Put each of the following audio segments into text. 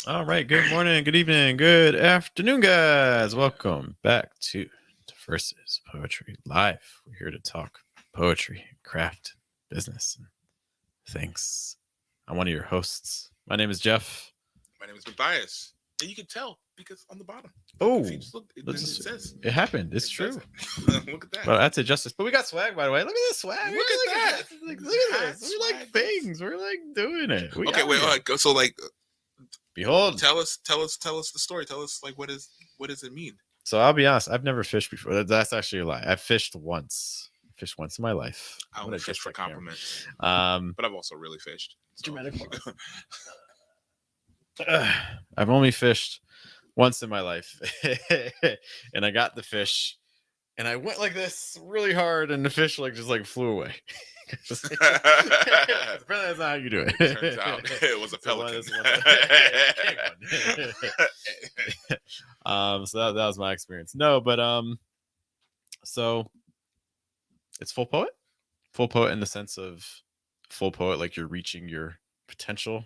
All right. Good morning, good evening, good afternoon, guys. Welcome back to Versus Poetry Live. We're here to talk poetry, craft, business, and things. I'm one of your hosts. My name is Jeff. My name is Matthias, and you can tell because on the bottom, Oh, if you just look, it says it happened. It's it true. Look at that. Well, that's it, justice. But we got swag, by the way. Look at this swag. Look at that. Look at this. We're like things. We're like doing it. Okay, wait. All right, so behold. Tell us the story. Tell us what does it mean? So I'll be honest. I've never fished before. That's actually a lie. I've fished once. Fished once in my life. I only fish for compliments. But I've also really fished. So. Dramatic. I've only fished once in my life, and I got the fish, and I went like this really hard, and the fish just flew away. Apparently, that's not how you do it. Turns out it was a pelican. So that was my experience. No, but so it's full poet in the sense of full poet, like you're reaching your potential,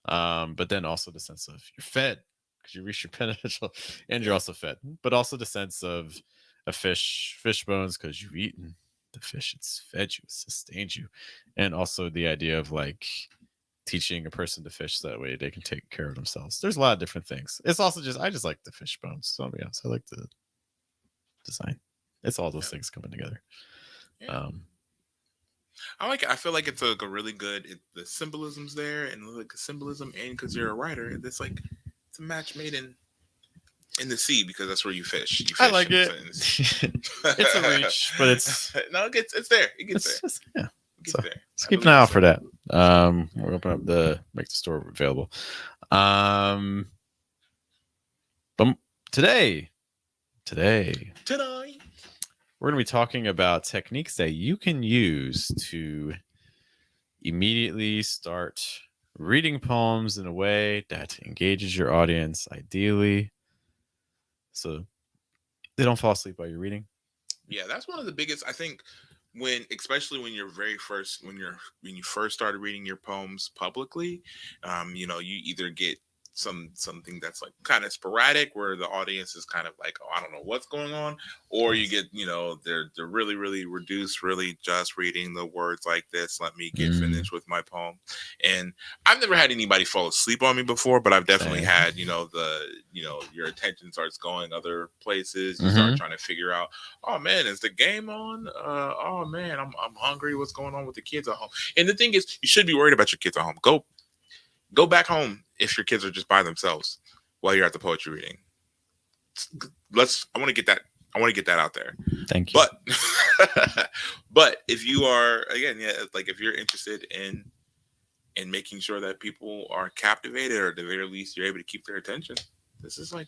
but then also the sense of you're fed because you reach your potential, and you're also fed, but also the sense of a fish bones because you've eaten the fish, it's fed you, it's sustained you, and also the idea of like teaching a person to fish so that way they can take care of themselves. There's a lot of different things. It's also I just like the fish bones. So I'll be honest, I like the design. It's all those things coming together. Yeah. I like it. I feel like it's a really good. The symbolism's there, and like the symbolism, and because you're a writer, it's like it's a match made in the sea because that's where you fish. I like it. It's a reach, but it's no, it's there. It gets there. Yeah. It gets there. Let's keep an eye out for that. We'll open up make the store available. But today, we're going to be talking about techniques that you can use to immediately start reading poems in a way that engages your audience, ideally, so they don't fall asleep while you're reading. Yeah, that's one of the biggest, I think, especially when you're when you first started reading your poems publicly, you either get something that's like kind of sporadic where the audience is kind of like, oh, I don't know what's going on, or you get, they're really, really reduced, really just reading the words like this, let me get finished with my poem. And I've never had anybody fall asleep on me before, but I've definitely had, your attention starts going other places. You start trying to figure out, oh man, is the game on? Oh man, I'm hungry. What's going on with the kids at home? And the thing is, you should be worried about your kids at home. Go back home if your kids are just by themselves while you're at the poetry reading. I want to get that out there. Thank you. But if you are, again, like if you're interested in making sure that people are captivated, or at the very least you're able to keep their attention, this is going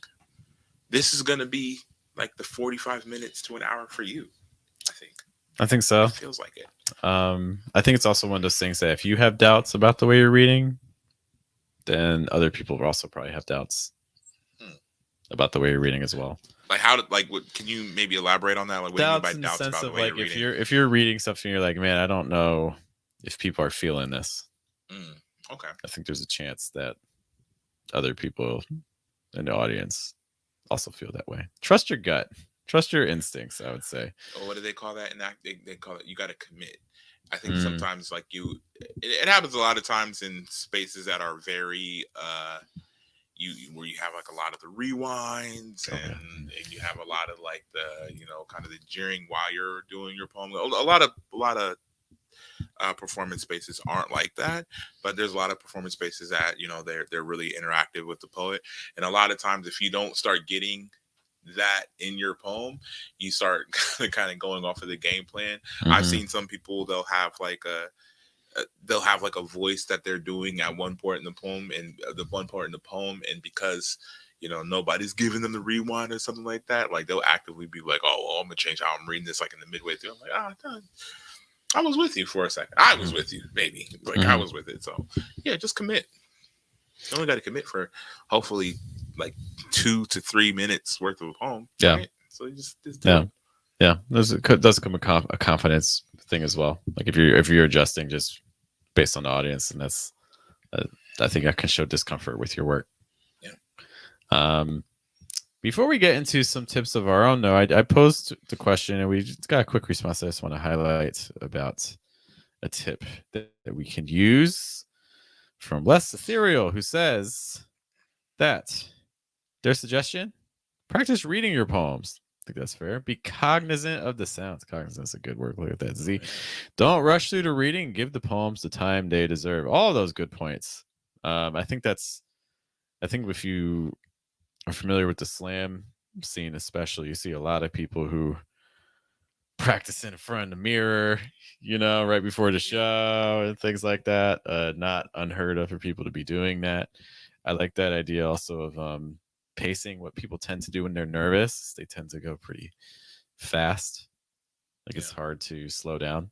to be like the 45 minutes to an hour for you. I think so. It feels like it. I think it's also one of those things that if you have doubts about the way you're reading, then other people will also probably have doubts about the way you're reading as well. Like can you maybe elaborate on that? Like, what doubts do you mean by doubts in the sense about of the way like you're reading? if you're reading something, you're like, man, I don't know if people are feeling this. Okay. I think there's a chance that other people in the audience also feel that way. Trust your gut. Trust your instincts, I would say. Or what do they call that? And they call it, you got to commit. I think sometimes like it happens a lot of times in spaces that are very where you have like a lot of the rewinds and you have a lot of like the kind of the jeering while you're doing your poem. A lot of performance spaces aren't like that, but there's a lot of performance spaces that they're really interactive with the poet. And a lot of times if you don't start getting that in your poem, you start kind of going off of the game plan. I've seen some people, they'll have like a voice that they're doing at one point in the poem, and and because nobody's giving them the rewind or something like that, like they'll actively be like, oh well, I'm gonna change how I'm reading this like in the midway through. I'm like, I was with you for a second. I was with you, maybe. Like I was with it. So yeah, just commit. You only got to commit for hopefully like 2 to 3 minutes worth of a poem. Yeah. Right? So you just do it. Yeah. Does come a confidence thing as well. Like if you're adjusting just based on the audience, and that's I think that can show discomfort with your work. Um, Before we get into some tips of our own, though, I posed the question and we just got a quick response I just want to highlight about a tip that we can use from Less Ethereal, who says that their suggestion: practice reading your poems. I think that's fair. Be cognizant of the sounds. Cognizant is a good word. Look at that. Z. Don't rush through the reading. Give the poems the time they deserve. All those good points. I think that's. I think if you are familiar with the slam scene, especially, you see a lot of people who practice in front of the mirror, right before the show and things like that. Not unheard of for people to be doing that. I like that idea also of pacing. What people tend to do when they're nervous, they tend to go pretty fast. Like Yeah. it's hard to slow down.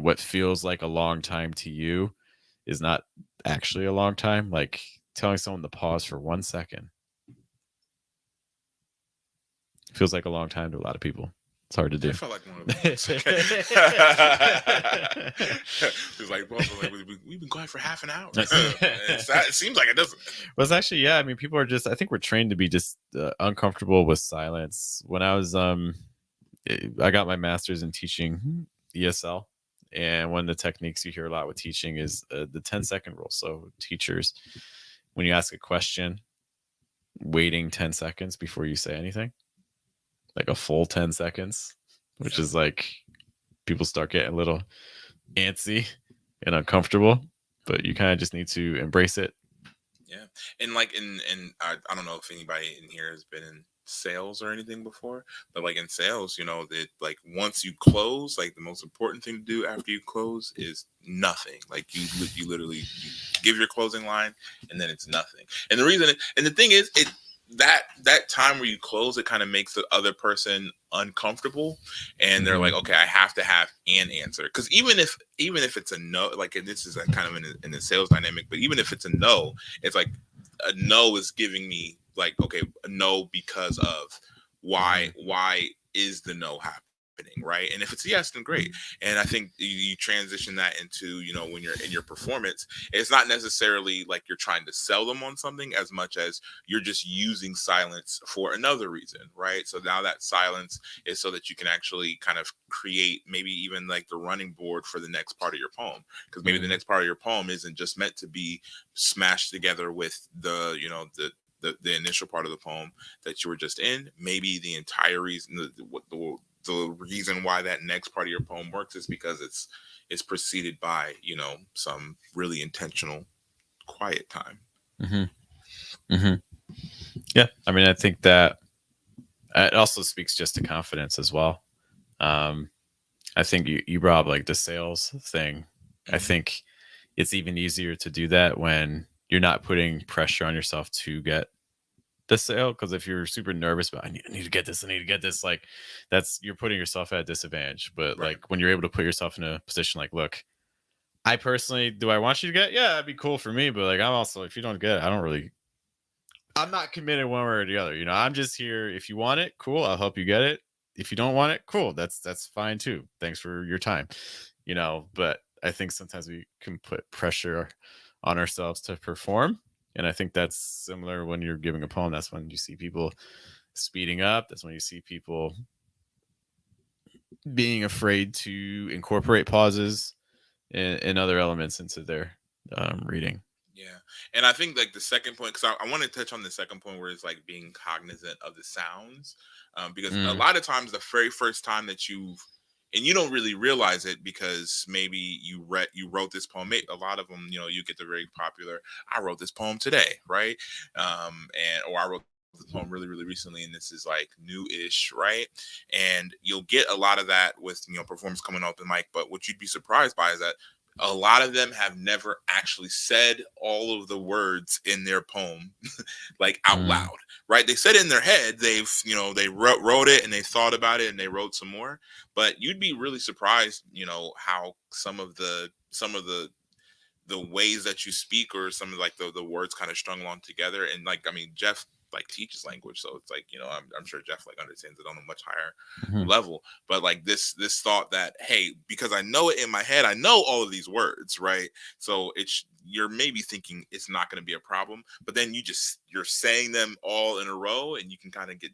What feels like a long time to you is not actually a long time. Like telling someone to pause for 1 second feels like a long time to a lot of people. It's hard to do. I felt like one of them. It's like, well, we've been going for half an hour. It seems like it doesn't. Well, it's actually, yeah. I mean, people are just. I think we're trained to be just uncomfortable with silence. When I was, I got my master's in teaching ESL, and one of the techniques you hear a lot with teaching is the 10-second rule. So, teachers, when you ask a question, waiting 10 seconds before you say anything, like a full 10 seconds, which is like people start getting a little antsy and uncomfortable, but you kind of just need to embrace it. Yeah. And like I don't know if anybody in here has been in sales or anything before, but like in sales, that like once you close, like the most important thing to do after you close is nothing. Like you literally you give your closing line and then it's nothing. And the thing is, that time where you close, it kind of makes the other person uncomfortable, and they're like, okay, I have to have an answer, because even if it's a no, like, and this is a kind of in the sales dynamic, but even if it's a no, it's like a no is giving me like, okay, a no because of why is the no happening, right? And if it's yes, then great. And I think you transition that into, when you're in your performance, it's not necessarily like you're trying to sell them on something as much as you're just using silence for another reason, right? So now that silence is so that you can actually kind of create maybe even like the running board for the next part of your poem, because maybe the next part of your poem isn't just meant to be smashed together with the initial part of the poem that you were just in. Maybe the entire reason, the reason why that next part of your poem works is because it's preceded by some really intentional quiet time. Yeah, I mean, I think that it also speaks just to confidence as well. I think you brought up like the sales thing. I think it's even easier to do that when you're not putting pressure on yourself to get the sale, because if you're super nervous about I need to get this, like you're putting yourself at a disadvantage. But Right. like when you're able to put yourself in a position like, look, I personally, do I want you to get? Yeah, that'd be cool for me, but like I'm also, if you don't get it, I'm not committed one way or the other. I'm just here. If you want it, cool, I'll help you get it. If you don't want it, cool, that's fine too. Thanks for your time. But I think sometimes we can put pressure on ourselves to perform. And I think that's similar when you're giving a poem. That's when you see people speeding up. That's when you see people being afraid to incorporate pauses and other elements into their reading. Yeah. And I think like the second point, because I want to touch on the second point where it's like being cognizant of the sounds. Because a lot of times the very first time that and you don't really realize it because maybe you wrote this poem. A lot of them, you get the very popular, I wrote this poem today, right? Or I wrote the poem really, really recently, and this is like new-ish, right? And you'll get a lot of that with performance coming off the mic. But what you'd be surprised by is that a lot of them have never actually said all of the words in their poem like out loud, right? They said it in their head. They wrote it and they thought about it and they wrote some more. But you'd be really surprised, how some of the ways that you speak, or some of like the words kind of strung along together. And like, I mean, Jeff like teaches language, so it's like, I'm sure Jeff like understands it on a much higher Mhm. level. But like this thought that, hey, because I know it in my head, I know all of these words, right? So you're maybe thinking it's not going to be a problem, but then you're saying them all in a row, and you can kind of get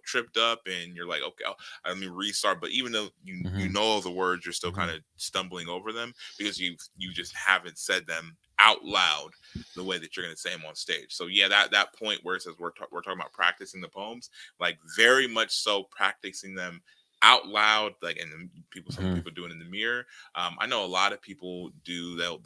tripped up, and you're like, okay, let me restart. But even though you Mhm. know all the words, you're still kind Mhm. of stumbling over them because you just haven't said them out loud the way that you're going to say them on stage. So yeah, that point where it says we're talking about practicing the poems, like very much so practicing them out loud, like, and then some Mhm. people do it in the mirror. I know a lot of people do, they'll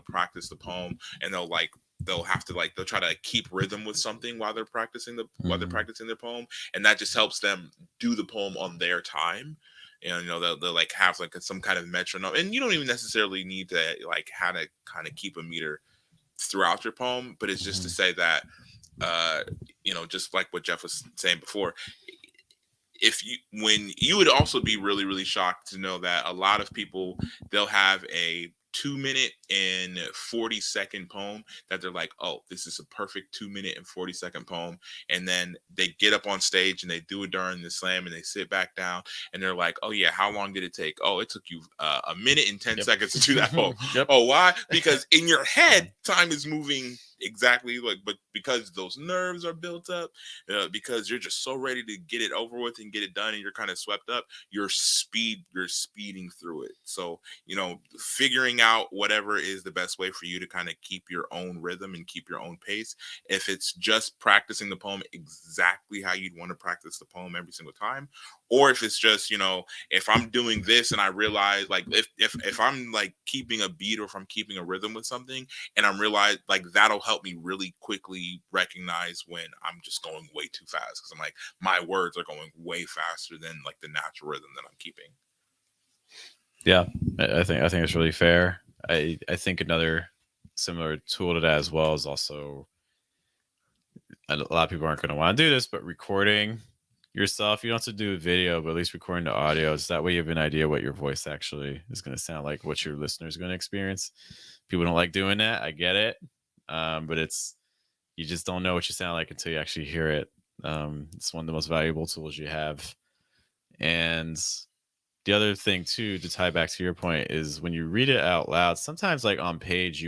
practice the poem, and they'll have to, like, they'll try to keep rhythm with something while they're Mhm. practicing their poem, and that just helps them do the poem on their time. And they'll like have like some kind of metronome, and you don't even necessarily need to like how to kind of keep a meter throughout your poem, but it's just to Mhm. say that uh just like what Jeff was saying before, if you when you would also be really really shocked to know that a lot of people, they'll have a 2 minute and 40 second poem that they're like, oh, this is a perfect 2 minute and 40 second poem, and then they get up on stage and they do it during the slam, and they sit back down, and they're like, oh yeah, how long did it take? Oh, it took you a minute and 10 Yep. seconds to do that poem. Yep. Oh, why? Because in your Yeah. head time is moving exactly, like, but because those nerves are built up, because you're just so ready to get it over with and get it done, and you're kind of swept up, you're speeding through it. So figuring out whatever is the best way for you to kind of keep your own rhythm and keep your own pace. If it's just practicing the poem exactly how you'd want to practice the poem every single time, or if it's just, if I'm doing this and I realize, like, if I'm like keeping a beat, or if I'm keeping a rhythm with something, and I'm realized, like, that'll help me really quickly recognize when I'm just going way too fast, because I'm like, my words are going way faster than like the natural rhythm that I'm keeping. Yeah. I think it's really fair. I think another similar tool to that as well is also, a lot of people aren't going to want to do this, but recording yourself. You don't have to do a video, but at least recording the audio. So that way you have an idea what your voice actually is going to sound like, what your listeners are going to experience. People don't like doing that. I get it. But you just don't know what you sound like until you actually hear it. It's one of the most valuable tools you have. And the other thing too, to tie back to your point, is when you read it out loud, sometimes like on page,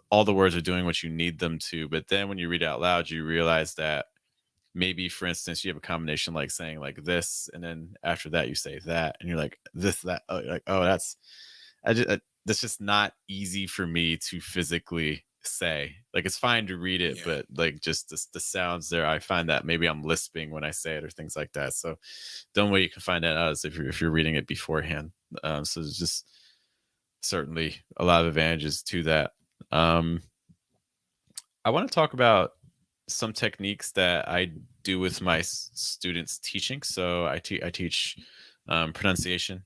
all the words are doing what you need them to. But then when you read it out loud, you realize that maybe, for instance, you have a combination like saying like this, and then after that you say that, and you're like this, that, like, oh, that's just not easy for me to physically say. Like, it's fine to read it, Yeah. but like just the sounds there, I find that maybe I'm lisping when I say it or things like that. So the only way you can find that out is if you're reading it beforehand. So there's just certainly a lot of advantages to that. Um, I want to talk about some techniques that I do with my students teaching. So I teach pronunciation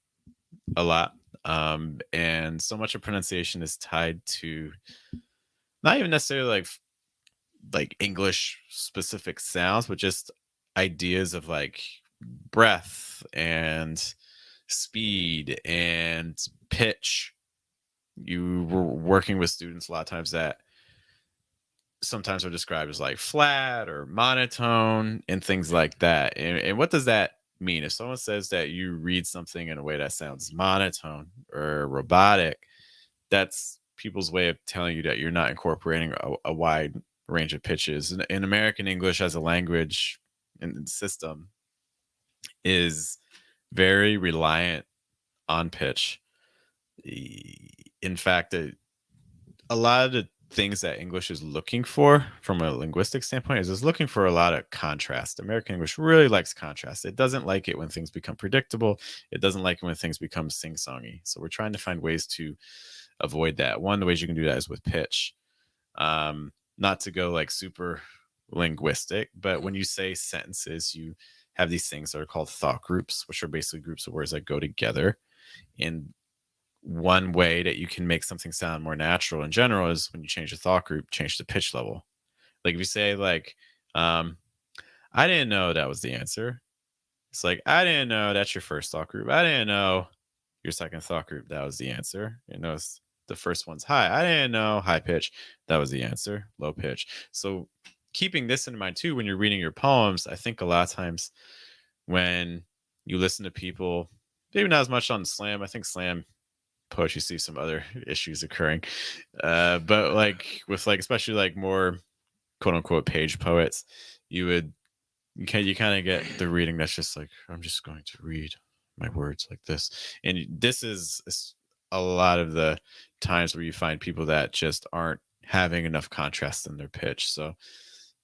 a lot, and so much of pronunciation is tied to not even necessarily like English specific sounds, but just ideas of like breath and speed and pitch. You were working with students a lot of times that sometimes are described as like flat or monotone and things Yeah. like that. And what does that mean? If someone says that you read something in a way that sounds monotone or robotic, that's people's way of telling you that you're not incorporating a wide range of pitches. In American English as a language and system is very reliant on pitch. In fact, a lot of the things that English is looking for from a linguistic standpoint is it's looking for a lot of contrast. American English really likes contrast. It doesn't like it when things become predictable. It doesn't like it when things become sing-songy. So we're trying to find ways to avoid that. One of the ways you can do that is with pitch. Not to go like super linguistic, but Mhm. when you say sentences, you have these things that are called thought groups, which are basically groups of words that go together. And one way that you can make something sound more natural in general is when you change the thought group, change the pitch level. Like if you say like, um, I didn't know that was the answer. It's like, I didn't know that's your first thought group. I didn't know your second thought group that was the answer. You know, The first one's high. I didn't know. High pitch. That was the answer. Low pitch. So keeping this in mind too when you're reading your poems, I think a lot of times when you listen to people, maybe not as much on slam. I think slam poetry see some other issues occurring. But like with like especially like more quote unquote page poets, you kind of get the reading that's just like, I'm just going to read my words like this. And this is a lot of the times where you find people that just aren't having enough contrast in their pitch. So,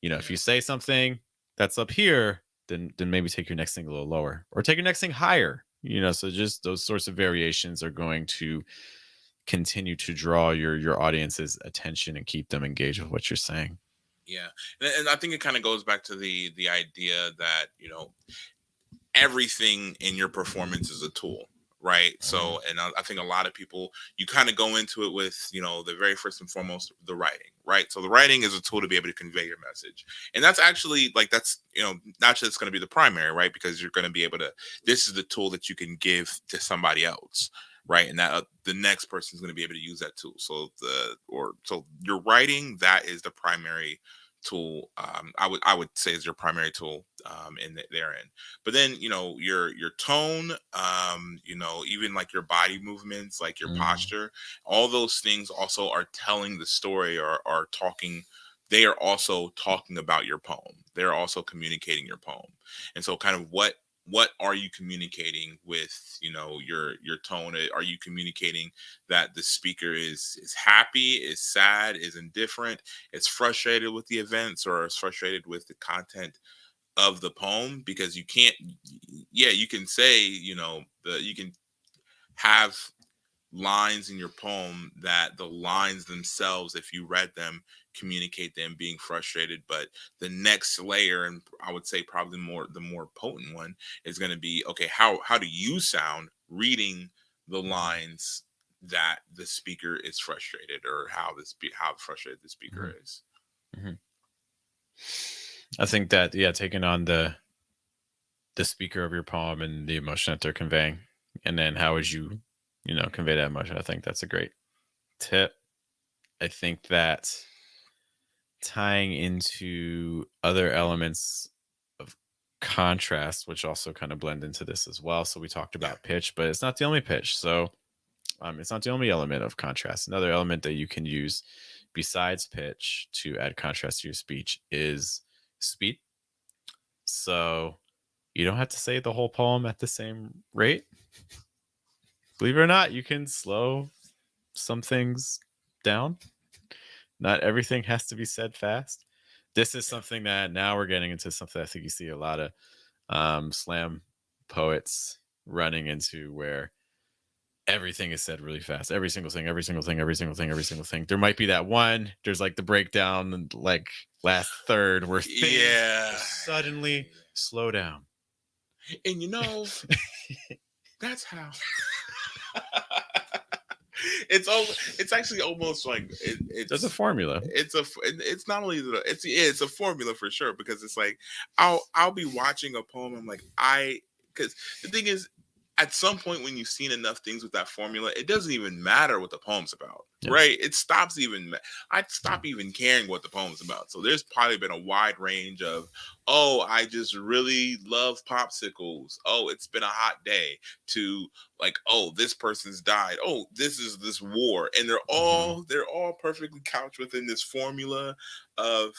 if Yeah. you say something that's up here, then maybe take your next thing a little lower or take your next thing higher. So just those sorts of variations are going to continue to draw your audience's attention and keep them engaged with what you're saying. Yeah, and I think it kind of goes back to the idea that everything in your performance is a tool, right? So, and I think a lot of people, you kind of go into it with the very first and foremost, the writing, right? So the writing is a tool to be able to convey your message, and that's actually like that's not just going to be the primary, right? Because you're going to be able to. This is the tool that you can give to somebody else, right? And that the next person is going to be able to use that tool. So so your writing, that is the primary tool. I would say is your primary tool therein. But then your tone, even like your body movements, like your posture, all those things also are telling the story, or are talking. They are also talking about your poem. They're also communicating your poem. And so kind of what are you communicating with your tone? Are you communicating that the speaker is happy, is sad, is indifferent, is frustrated with the events, or is frustrated with the content of the poem? Because you can't, yeah, you can say you can have lines in your poem that the lines themselves, if you read them, communicate them being frustrated. But the next layer, and I would say probably the more potent one, is going to be, okay, how do you sound reading the lines that the speaker is frustrated, or how frustrated the speaker is. Mm-hmm. I think that, yeah, taking on the speaker of your poem and the emotion that they're conveying, and then how would you convey that emotion. I think that's a great tip. I think that tying into other elements of contrast, which also kind of blend into this as well. So we talked about pitch, but it's not the only pitch. So it's not the only element of contrast. Another element that you can use besides pitch to add contrast to your speech is speed. So you don't have to say the whole poem at the same rate. Believe it or not, you can slow some things down. Not everything has to be said fast. This is something that now we're getting into something I think you see a lot of slam poets running into, where everything is said really fast. Every single thing, every single thing, every single thing, every single thing. There might be that one. There's like the breakdown and like last third where things suddenly slow down. And that's how. It's actually almost like there's a formula. It's not only it's a formula for sure, because it's like I'll be watching a poem. I'm like, because the thing is, at some point when you've seen enough things with that formula, it doesn't even matter what the poem's about, right? It stops even. I stop even caring what the poem's about. So there's probably been a wide range of, oh, I just really love popsicles. Oh, it's been a hot day. To like, oh, this person's died. Oh, this is this war, and they're all perfectly couched within this formula of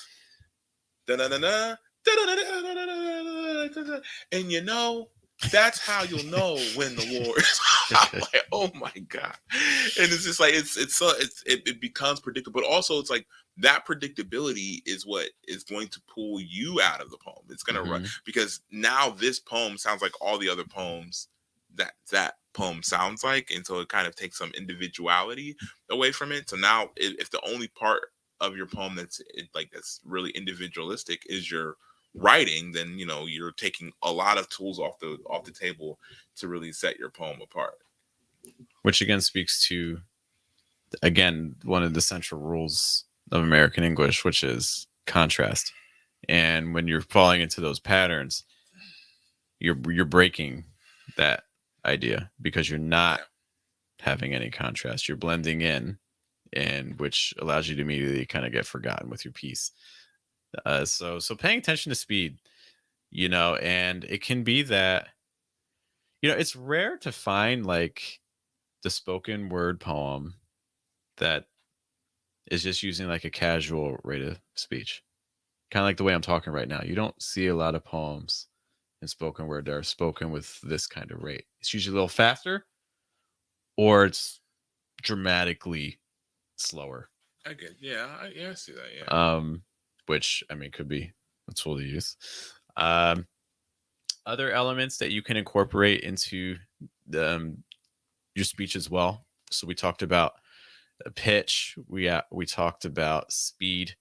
da da da da da da da, and that's how you'll know when the war is. I'm like, oh my god. And it's just like it becomes predictable, but also it's like that predictability is what is going to pull you out of the poem. It's going to run, because now this poem sounds like all the other poems that poem sounds like, and so it kind of takes some individuality away from it. So now if the only part of your poem that's really individualistic is your writing, then you're taking a lot of tools off the table to really set your poem apart. Which again speaks to one of the central rules of American English, which is contrast. And when you're falling into those patterns, you're breaking that idea, because you're not having any contrast. You're blending in, and which allows you to immediately kind of get forgotten with your piece. So paying attention to speed, and it can be that it's rare to find like the spoken word poem that is just using like a casual rate of speech, kind of like the way I'm talking right now. You don't see a lot of poems in spoken word that are spoken with this kind of rate. It's usually a little faster, or it's dramatically slower. I get, yeah, I see that, yeah. Which I mean could be a tool to use. Um, Other elements that you can incorporate into your speech as well. So we talked about pitch. We talked about speed,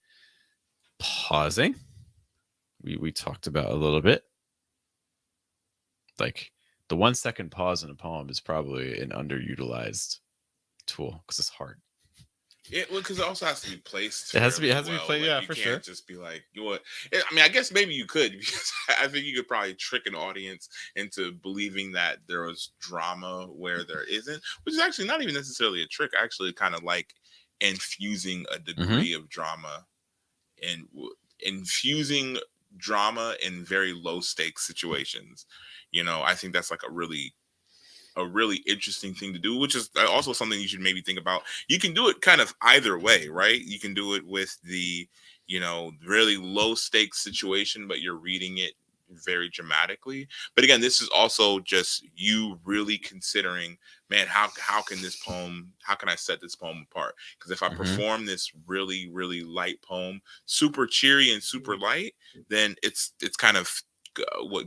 pausing. We talked about a little bit. Like the 1 second pause in a poem is probably an underutilized tool because it's hard. Well, because it also has to be placed It has to be. It fairly has to be well. played. Like Yeah, you for can't sure. just be like, you know what? I mean, I guess maybe you could because I think you could probably trick an audience into believing that there was drama where there isn't, which is actually not even necessarily a trick. I actually kind of like infusing a Mm-hmm. degree of drama and infusing drama in very low stakes situations. I think that's like a really interesting thing to do, which is also something you should maybe think about. You can do it kind of either way, right? You can do it with the, really low stakes situation, but you're reading it very dramatically. But again, this is also just you really considering, man, how can I set this poem apart? Because if I Mm-hmm. perform this really, really light poem, super cheery and super light, then it's kind of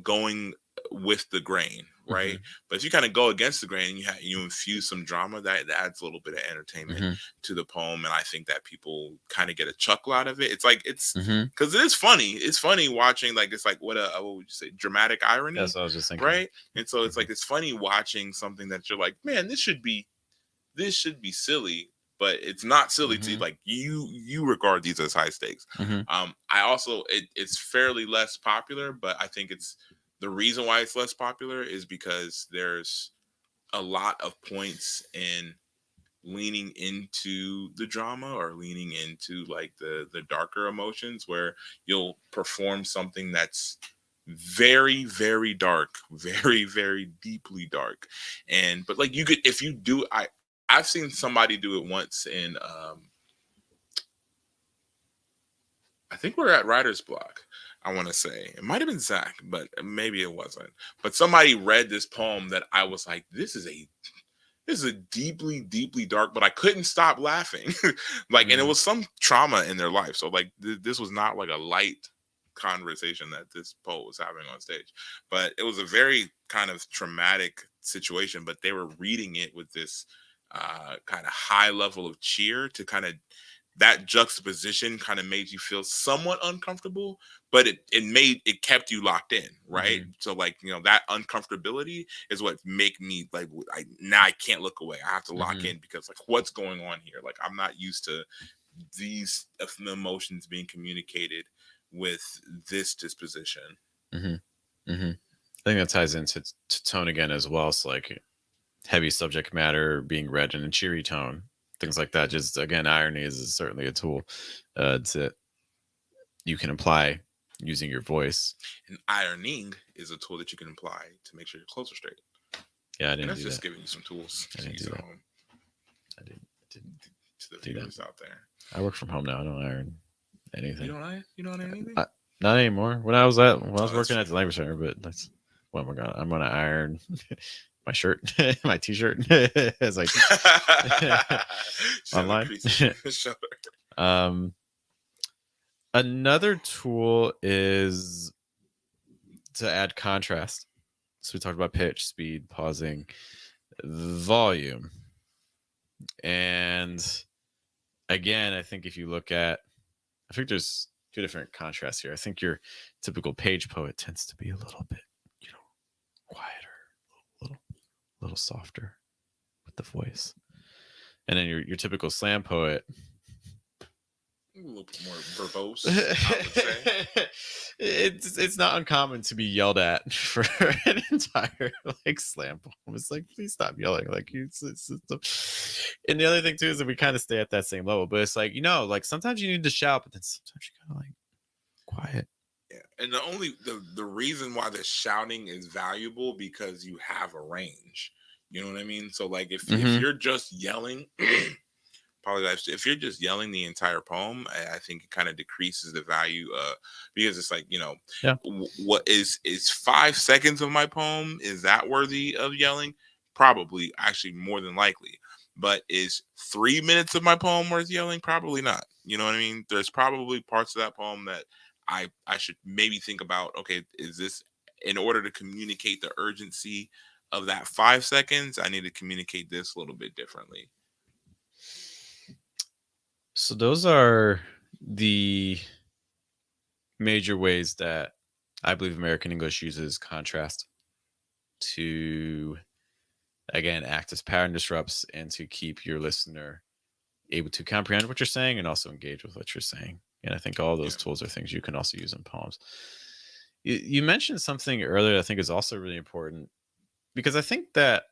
going with the grain, right? Mm-hmm. But if you kind of go against the grain and you infuse some drama, that adds a little bit of entertainment Mm-hmm. to the poem, and I think that people kind of get a chuckle out of it. It's like it's Mm-hmm. because it is funny. It's funny watching like it's like what would you say, dramatic irony, That's what I was just thinking. right? And so it's Mm-hmm. like it's funny watching something that you're like, man, this should be silly, but it's not silly to Mm-hmm. like you regard these as high stakes. Mm-hmm. I also it's fairly less popular, but I think it's the reason why it's less popular is because there's a lot of points in leaning into the drama or leaning into like the darker emotions where you'll perform something that's very, very dark, very, very deeply dark. And but like you could, if you do, I've seen somebody do it once in I think we're at writer's block. I want to say it might have been Zach, but maybe it wasn't. But somebody read this poem that I was like, this is a deeply, deeply dark, but I couldn't stop laughing. Like, and it Mm-hmm. was some trauma in their life. So like this was not like a light conversation that this poet was having on stage, but it was a very kind of traumatic situation. But they were reading it with this kind of high level of cheer to kind of that juxtaposition kind of made you feel somewhat uncomfortable, but it kept you locked in, right? Mm-hmm. So like that uncomfortability is what make me like now I can't look away. I have to lock Mm-hmm. in because like what's going on here? Like I'm not used to these emotions being communicated with this disposition. Mm-hmm. Mm-hmm. I think that ties into tone again as well. So like heavy subject matter being read in a cheery tone, things like that. Just again, irony is certainly a tool to you can apply using your voice. And ironing is a tool that you can apply to make sure your clothes are straight. Yeah, I And didn't that's do just that. giving you some tools I to didn't use do at that. home I didn't to the do that. viewers out there. I work from home now. I don't iron You anything. don't iron? You don't iron anything? I, Not anymore. When I was Oh, that's working at true. the language center, but that's what am I gonna? I'm gonna iron my shirt, my t-shirt as I teach Just have the online. creases in the shoulder. um, Another tool is to add contrast. So we talked about pitch, speed, pausing, volume, and again, I think if you look at, I think there's two different contrasts here. I think your typical page poet tends to be a little bit, quieter, little, little softer with the voice, and then your typical slam poet A little bit more verbose, I would say. It's not uncommon to be yelled at for an entire like slam poem. It's like, please stop yelling. Like and the other thing too is that we kind of stay at that same level, but it's like, like sometimes you need to shout, but then sometimes you gotta like quiet. Yeah, and the reason why the shouting is valuable because you have a range. You know what I mean? So like if Mm-hmm. you're just yelling, apologize. If you're just yelling the entire poem, I think it kind of decreases the value. Because it's like Yeah. what is 5 seconds of my poem, is that worthy of yelling? Probably, actually, more than likely. But is 3 minutes of my poem worth yelling? Probably not. You know what I mean? There's probably parts of that poem that I should maybe think about. Okay, is this, in order to communicate the urgency of that 5 seconds? I need to communicate this a little bit differently. So those are the major ways that I believe American English uses contrast to, again, act as pattern disrupts and to keep your listener able to comprehend what you're saying and also engage with what you're saying. And I think all those Yeah. tools are things you can also use in poems. You mentioned something earlier I think is also really important, because I think that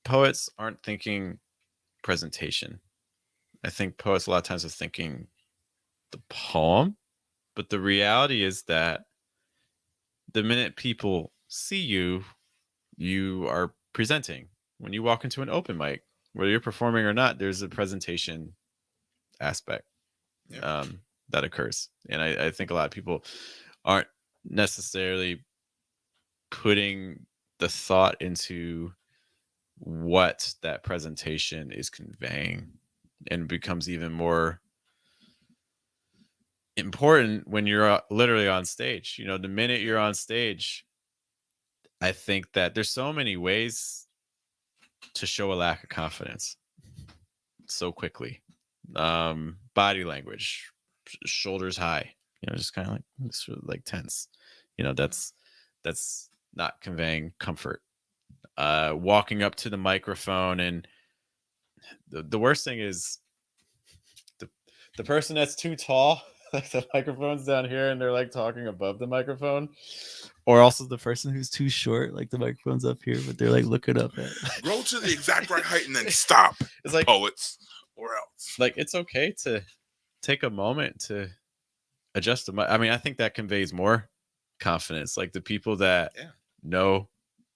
poets aren't thinking presentation. I think poets a lot of times are thinking the poem, but the reality is that the minute people see you, you are presenting. When you walk into an open mic, whether you're performing or not, there's a presentation aspect Yeah. that occurs. And I think a lot of people aren't necessarily putting the thought into what that presentation is conveying, and becomes even more important when you're literally on stage. The minute you're on stage, I think that there's so many ways to show a lack of confidence so quickly. Body language, shoulders high, just kind of like sort of like tense. That's not conveying comfort. Walking up to the microphone, and the worst thing is the person that's too tall, like the microphone's down here and they're like talking above the microphone, or also the person who's too short, like the microphone's up here but they're like looking up at Grow to the exact right height and then stop. It's like, Poets, or else. like it's okay to take a moment to adjust the mic. I mean, I think that conveys more confidence, like the people that Yeah. know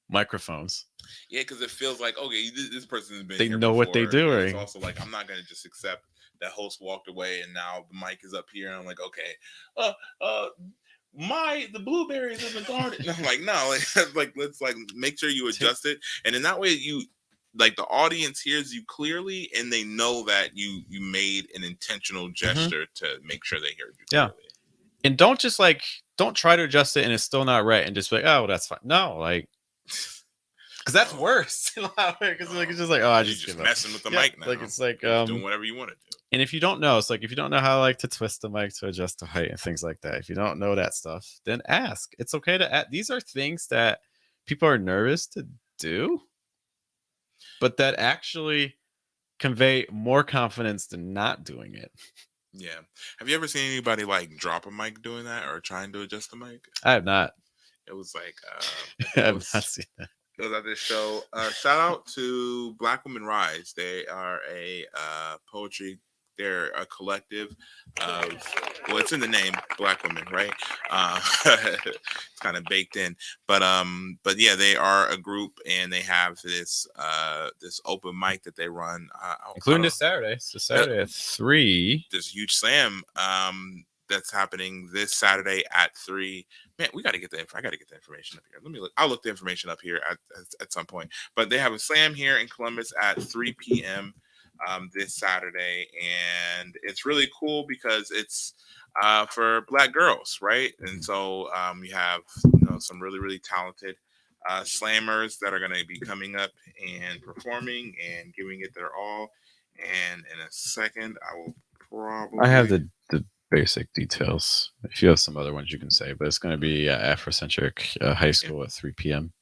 microphones. Yeah, because it feels like, okay, this person has been They here know before. what they're And it's doing. also like, I'm not gonna just accept that host walked away and now the mic is up here and I'm like, okay, uh, uh, the blueberries in the garden. And I'm like, no, like let's like make sure you adjust it, and in that way you, like, the audience hears you clearly and they know that you made an intentional gesture to make sure they hear you Yeah. clearly. And don't try to adjust it and it's still not right and just be like, oh, well, that's fine. No, like, because that's worse in a lot of ways. Because like it's just like, oh, I You're just messing with the mic now. Like it's like You're doing whatever you want to do. And if you don't know, it's like if you don't know how like to twist the mic to adjust the height and things like that, if you don't know that stuff, then ask. It's okay to ask. These are things that people are nervous to do, but that actually convey more confidence than not doing it. Yeah. Have you ever seen anybody like drop a mic doing that or trying to adjust the mic? I have not. It was like I have not seen that. It was at this show. Shout out to Black Women Rise. They are a poetry. They're a collective of, well, it's in the name, Black Women, right? It's kind of baked in, but yeah, they are a group and they have this this open mic that they run, including this Saturday. So Saturday at 3. There's a huge slam that's happening this Saturday at 3. Man, we got to get the. I got to get the information up here. Let me look. I'll look the information up here at some point. But they have a slam here in Columbus at 3 p.m. This Saturday, and it's really cool because it's for Black girls, right? And so you have some really talented slammers that are going to be coming up and performing and giving it their all. And in a second, I will probably. I have the basic details. If you have some other ones, you can say. But it's going to be Afrocentric High School at 3 p.m.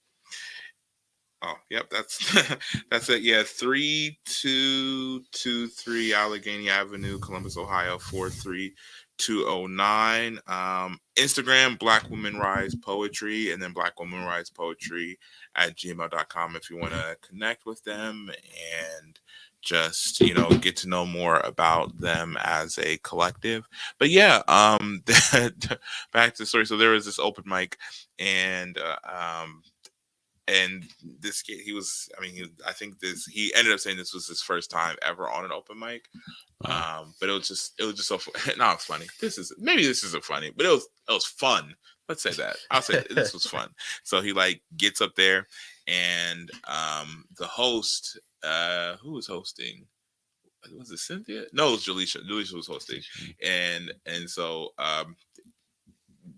Oh, yep, that's that's it. Yeah, 3223 Allegheny Avenue, Columbus, Ohio, 43209. Instagram, Black Women Rise Poetry, and then Black Women Rise Poetry at gmail.com if you want to connect with them and just get to know more about them as a collective. But yeah, back to the story. So there was this open mic, and and this kid, he was, I mean, I think he ended up saying this was his first time ever on an open mic. But it was just so not funny. This isn't funny, but it was fun. Let's say that. I'll say this was fun. So he like gets up there, and the host, who was hosting? Was it Cynthia? No, it was Jaleisha. Jaleisha was hosting, and so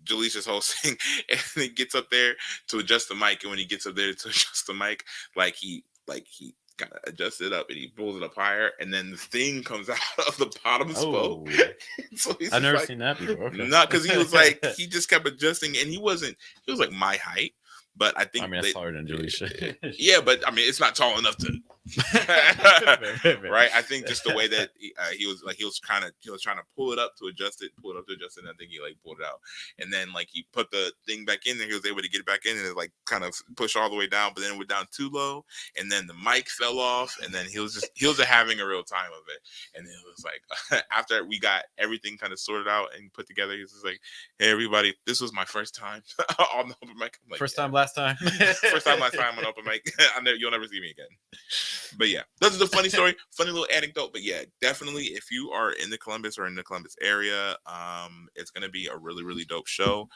Jaleisha's hosting, and he gets up there to adjust the mic. And when he gets up there to adjust the mic, he kind of adjusts it up and he pulls it up higher, and then the thing comes out of the bottom spoke. So I've never seen that before. Okay. Not because he was he just kept adjusting, and he was like my height. But I think that's taller than Jaleisha. Yeah, but I mean, it's not tall enough to. Right, I think just the way that he was trying to pull it up to adjust it, and I think he pulled it out, and then he put the thing back in there. He was able to get it back in, and it kind of push all the way down, but then it went down too low, and then the mic fell off, and then he was just having a real time of it. And then it was after we got everything kind of sorted out and put together, he was just like, "Hey everybody, this was my first time on the open mic." First time last time on open mic. You'll never see me again. But yeah, this is a funny story, funny little anecdote. But yeah, definitely, if you are in the Columbus area, it's gonna be a really, really dope show.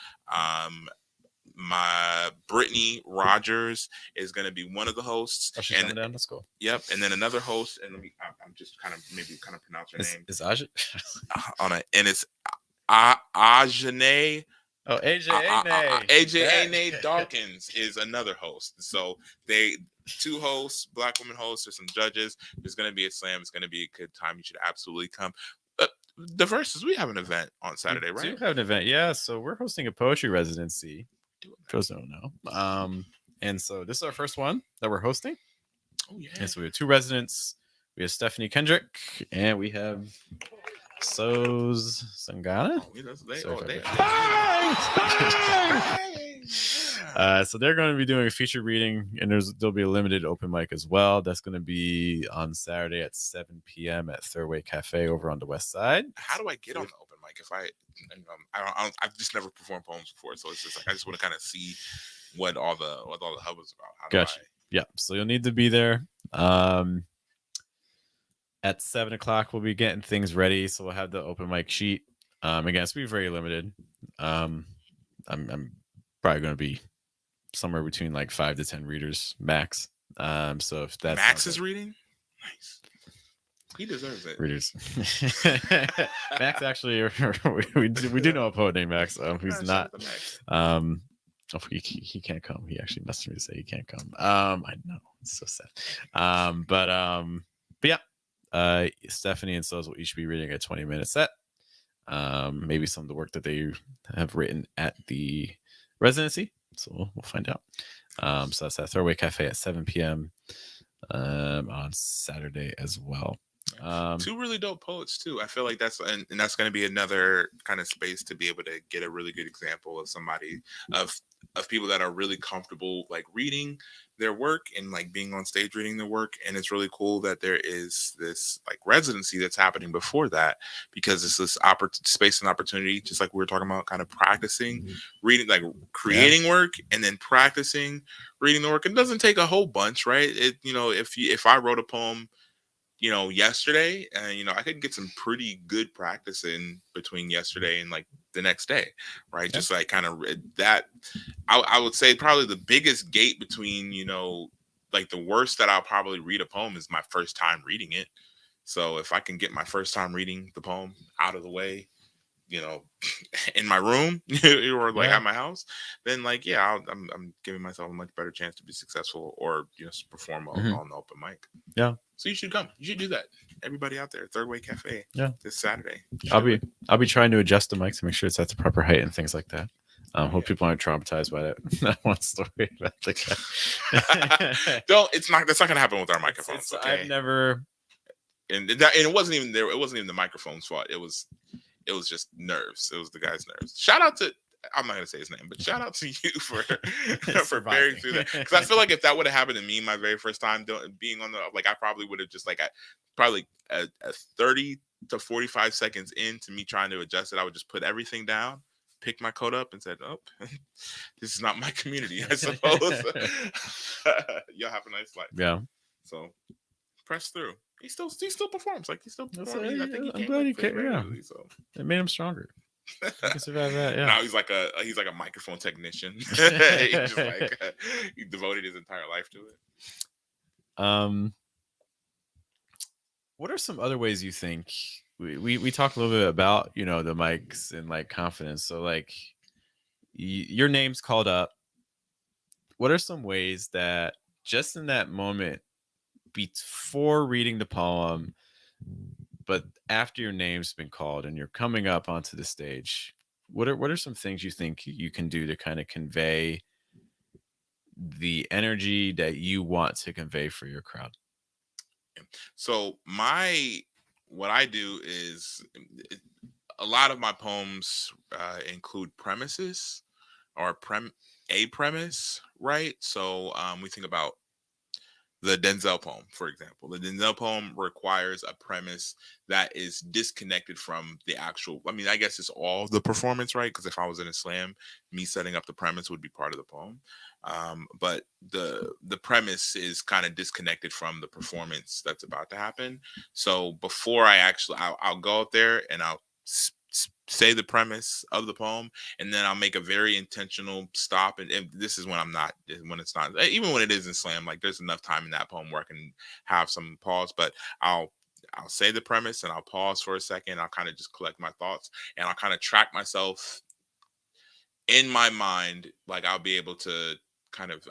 My Brittany Rogers is going to be one of the hosts. Oh, she's coming down. Let's go. Yep, and then another host, and I'm just kind of pronounce her name. Is Aj? And it's Ajane. Oh, AJ Dawkins is another host. So they two hosts, Black women hosts, there's some judges. There's going to be a slam. It's going to be a good time. You should absolutely come. The Verses, we have an event on Saturday, right? We do have an event, yeah. So we're hosting a poetry residency. For those who don't know. And so this is our first one that we're hosting. Oh, yeah. And so we have two residents. We have Stephanie Kendrick, and we have Soz Sangana. So they're going to be doing a featured reading, and there'll be a limited open mic as well. That's going to be on Saturday at 7 p.m. at Third Way Cafe over on the west side. How do I get on the open mic? If I've just never performed poems before, so it's just I just want to kind of see what all the hub is about. Gotcha. Yeah, so you'll need to be there. At 7 o'clock, we'll be getting things ready, so we'll have the open mic sheet. Again, it's going to be very limited. I'm probably going to be somewhere between 5 to 10 readers max. So if that's Max is reading, nice. He deserves it. Readers. Max actually, we do know a poet named Max. Who's not. He can't come. He actually messaged me to say he can't come. I know, it's so sad. But yeah. Stephanie and Soz will each be reading a 20-minute set. Maybe some of the work that they have written at the residency. So we'll find out. So that's at Throwaway Cafe at 7 p.m. On Saturday as well. Two really dope poets too. I feel like that's going to be another kind of space to be able to get a really good example of somebody of people that are really comfortable reading their work and being on stage reading their work. And it's really cool that there is this residency that's happening before that, because it's this space and opportunity, just like we were talking about, kind of practicing reading, creating work and then practicing reading the work. It doesn't take a whole bunch, right? If I wrote a poem yesterday, and I could get some pretty good practice in between yesterday and the next day, right? Yeah. Just kind of that. I would say probably the biggest gate between the worst that I'll probably read a poem is my first time reading it. So if I can get my first time reading the poem out of the way, in my room or at my house, then I'm giving myself a much better chance to be successful or perform on the open mic. Yeah. So you should come. You should do that. Everybody out there, Third Way Cafe. Yeah. This Saturday. I'll be trying to adjust the mic to make sure it's at the proper height and things like that. Hope people aren't traumatized by that one story about the guy. Don't. It's not. That's not gonna happen with our microphones. I've Okay. never. And it wasn't even there. It wasn't even the microphone's fault. It was just nerves. It was the guy's nerves. Shout out to. I'm not gonna say his name, but shout out to you for for bearing Surviving. through that. Because I feel like if that would have happened to me my very first time being on the, like, I probably would have just like, probably a 30 to 45 seconds into me trying to adjust it, I would just put everything down, pick my coat up, and said, "Oh, this is not my community, I suppose." Y'all have a nice life. Yeah. So press through. He still performs. Like, he's still That's performing. I think he I'm came glad he like pretty came. Yeah, regularly. So it made him stronger. He can survive that. Yeah. now he's like a microphone technician. He just like he devoted his entire life to it. What are some other ways you think we talked a little bit about, the mics and like confidence? So like your name's called up. What are some ways that just in that moment before reading the poem, but after your name's been called and you're coming up onto the stage, what are some things you think you can do to kind of convey the energy that you want to convey for your crowd? So what I do is, a lot of my poems include premises or a premise, right? So we think about the Denzel poem, for example. The Denzel poem requires a premise that is disconnected from the actual. I mean, I guess it's all the performance, right? Because if I was in a slam, me setting up the premise would be part of the poem. But the premise is kind of disconnected from the performance that's about to happen. So before I'll go out there and I'll say the premise of the poem, and then I'll make a very intentional stop. And this is when it's not, even when it is in slam, like, there's enough time in that poem where I can have some pause, but I'll say the premise and I'll pause for a second. I'll kind of just collect my thoughts, and I'll kind of track myself in my mind. Like, I'll be able to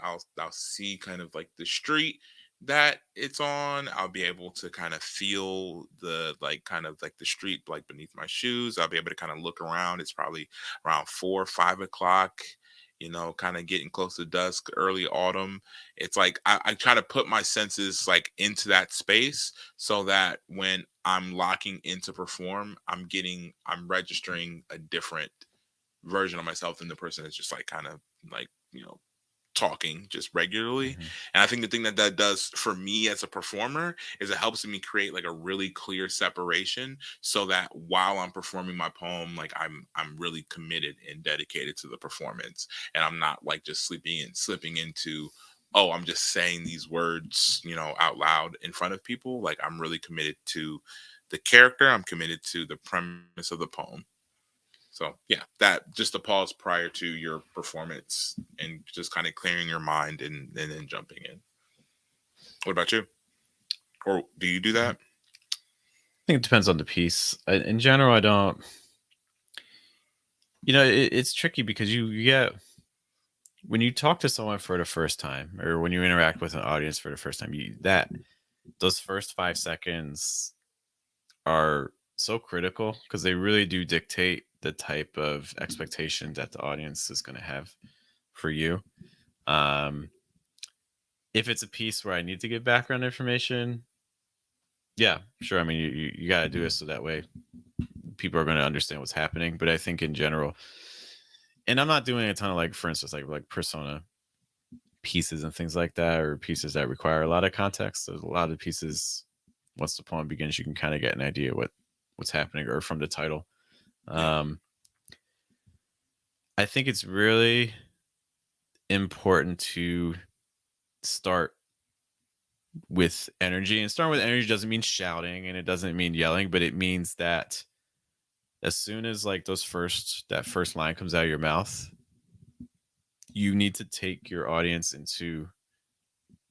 I'll see kind of like the street that it's on. I'll be able to kind of feel the, like, kind of like the street like beneath my shoes. I'll be able to kind of look around. It's probably around 4 or 5 o'clock, kind of getting close to dusk, early autumn. It's like I try to put my senses like into that space, so that when I'm locking into perform, I'm registering a different version of myself than the person that's just like kind of like, talking just regularly. Mhm. And I think the thing that does for me as a performer is it helps me create like a really clear separation, so that while I'm performing my poem, like, I'm really committed and dedicated to the performance, and I'm not like just slipping into, oh, I'm just saying these words, out loud in front of people. Like, I'm really committed to the character. I'm committed to the premise of the poem. So yeah, that just a pause prior to your performance and just kind of clearing your mind, and then jumping in. What about you? Or do you do that? I think it depends on the piece. In general, I don't. It's tricky because you get when you talk to someone for the first time, or when you interact with an audience for the first time, those first 5 seconds are so critical because they really do dictate the type of expectation that the audience is going to have for you. Um, if it's a piece where I need to give background information, yeah, sure. I mean, you got to do it so that way people are going to understand what's happening. But I think in general, and I'm not doing a ton of, like, for instance, like persona pieces and things like that, or pieces that require a lot of context. There's a lot of pieces. Once the poem begins, you can kind of get an idea what's happening, or from the title. Yeah. Um, I think it's really important to start with energy. And starting with energy doesn't mean shouting, and it doesn't mean yelling, but it means that as soon as like that first line comes out of your mouth, you need to take your audience into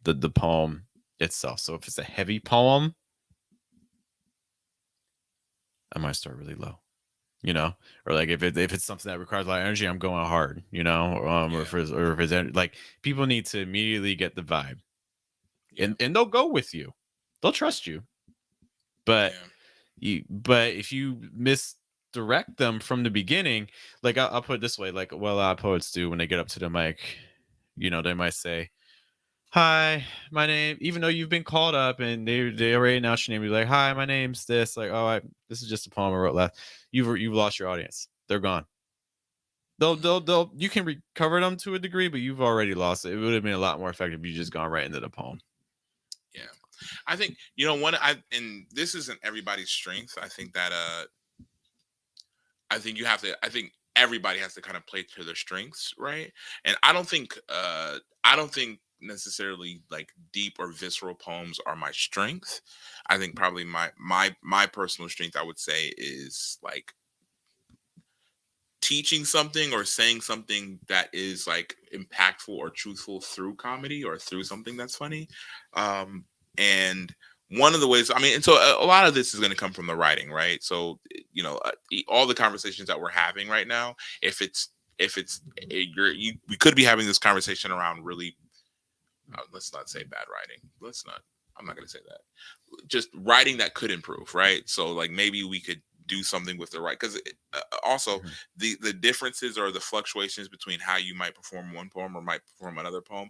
the poem itself. So if it's a heavy poem, I might start really low, or like if it's something that requires a lot of energy, I'm going hard, or Yeah. if it's like, people need to immediately get the vibe, Yeah. and they'll go with you, they'll trust you, but Yeah. but if you miss direct them from the beginning. Like I'll put it this way, like poets do when they get up to the mic, they might say, "Hi, my name," even though you've been called up and they already announced your name, you're like, "Hi, my name's this." Like, "Oh, this is just a poem I wrote last." You've lost your audience. They're gone. They'll you can recover them to a degree, but you've already lost it. It would have been a lot more effective if you just gone right into the poem. Yeah. I think, and this isn't everybody's strength. I think that I think everybody has to kind of play to their strengths, right? And I don't think necessarily like deep or visceral poems are my strength. I think probably my personal strength, I would say, is like teaching something or saying something that is like impactful or truthful through comedy or through something that's funny. And one of the ways, I mean, and so a lot of this is going to come from the writing, right? So, all the conversations that we're having right now, if it's we could be having this conversation around really, let's not say bad writing. I'm not going to say that. Just writing that could improve, right? So like maybe we could do something with the right, because also Mhm. the differences or the fluctuations between how you might perform one poem or might perform another poem,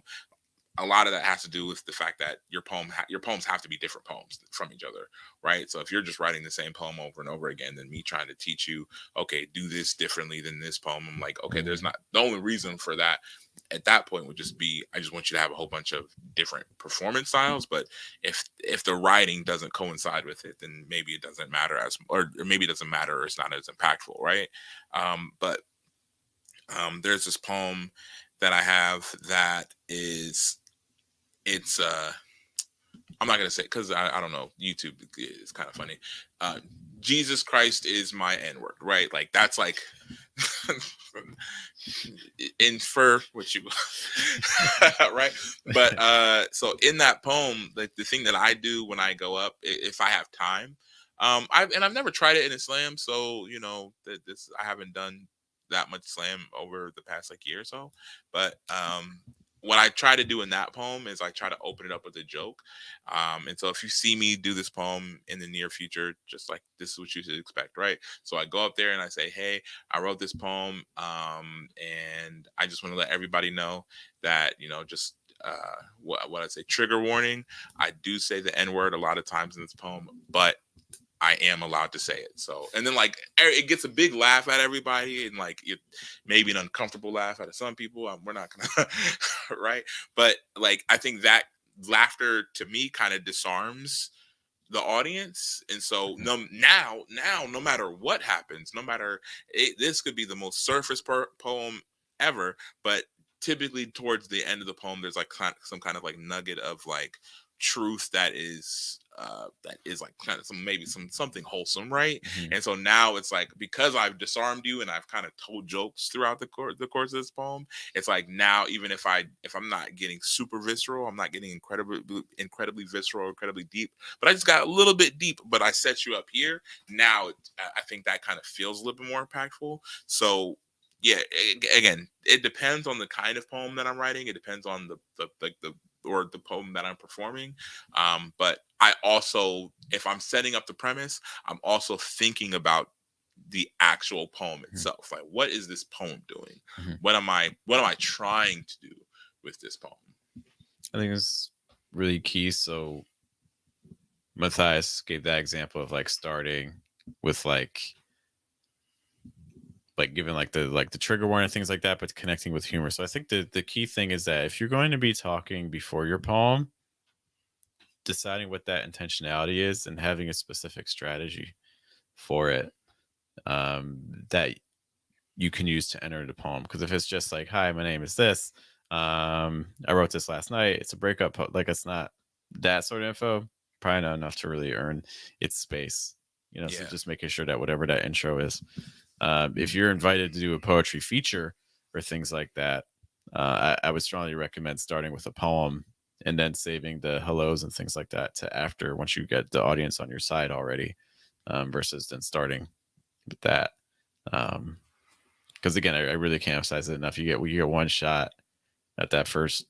a lot of that has to do with the fact that your poems have to be different poems from each other, right? So if you're just writing the same poem over and over again, then me trying to teach you, okay, do this differently than this poem, I'm like, okay, there's Mhm. not, the only reason for that at that point would just be, I just want you to have a whole bunch of different performance styles. But if the writing doesn't coincide with it, then maybe it doesn't matter or maybe it doesn't matter, or it's not as impactful, right? But there's this poem that I have that is, it's I'm not gonna say, because I don't know, YouTube is kind of funny. uh Jesus Christ is my N word, right? Like that's like infer what you right. But so in that poem, like the thing that I do when I go up, if I have time, I've never tried it in a slam, so that this, I haven't done that much slam over the past like year or so. But what I try to do in that poem is I try to open it up with a joke. And so if you see me do this poem in the near future, just like this is what you should expect, right? So I go up there and I say, hey, I wrote this poem, and I just want to let everybody know that, just what I say, trigger warning. I do say the N word a lot of times in this poem, but I am allowed to say it. So, and then like it gets a big laugh at everybody, and like maybe an uncomfortable laugh out of some people. We're not gonna, right? But like I think that laughter to me kind of disarms the audience. And so Mhm. now no matter what happens, no matter this could be the most surface poem ever, but typically towards the end of the poem there's like some kind of like nugget of like truth that is like kind of something wholesome, right? Mhm. And so now it's like, because I've disarmed you and I've kind of told jokes throughout the course of this poem, it's like now, even if I'm not getting super visceral, I'm not getting incredibly visceral, incredibly deep, but I just got a little bit deep, but I set you up here. Now I think that kind of feels a little bit more impactful. So yeah, again, it depends on the kind of poem that I'm writing. It depends on the or the poem that I'm performing. But I also, if I'm setting up the premise, I'm also thinking about the actual poem Mhm. itself. Like, what is this poem doing? Mhm. What am I trying to do with this poem? I think it's really key. So Matthias gave that example of like starting with like giving like the trigger warning and things like that, but connecting with humor. So I think the key thing is that if you're going to be talking before your poem, deciding what that intentionality is and having a specific strategy for it, that you can use to enter the poem. Because if it's just like, "Hi, my name is this. I wrote this last night. It's a breakup." Like it's not that sort of info. Probably not enough to really earn its space. So Yeah. just making sure that whatever that intro is, if you're invited to do a poetry feature or things like that, I would strongly recommend starting with a poem and then saving the hellos and things like that to after, once you get the audience on your side already, versus then starting with that. Because again, I really can't emphasize it enough. You get one shot at that first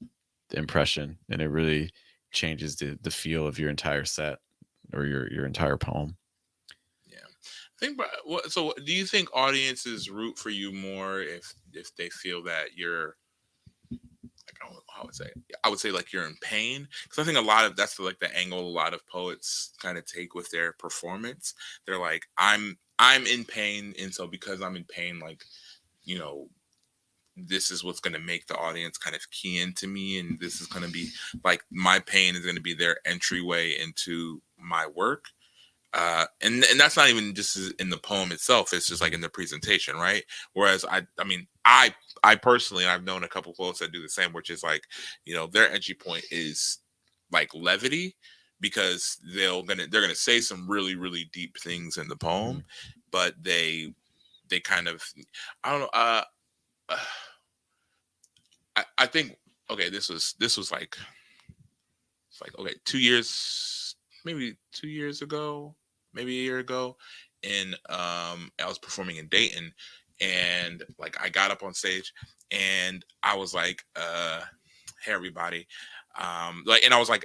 impression, and it really changes the feel of your entire set or your entire poem. Yeah. Think about what. So, do you think audiences root for you more if they feel that you're like I don't know how I would say like you're in pain because I think a lot of that's like the angle a lot of poets kind of take with their performance. They're like I'm in pain, and so because I'm in pain, like you know this is what's going to make the audience kind of key into me, and this is going to be like my pain is going to be their entryway into my work. And that's not even just in the poem itself. It's just like in the presentation, right? Whereas I mean, I personally, and I've known a couple poets that do the same, which is like, their entry point is like levity because they're gonna say some really really deep things in the poem, Mhm. but they kind of I don't know. I think okay, this was like it's like okay, 2 years, maybe 2 years ago, maybe a year ago, and I was performing in Dayton, and like I got up on stage, and I was like, "Hey everybody," like, and I was like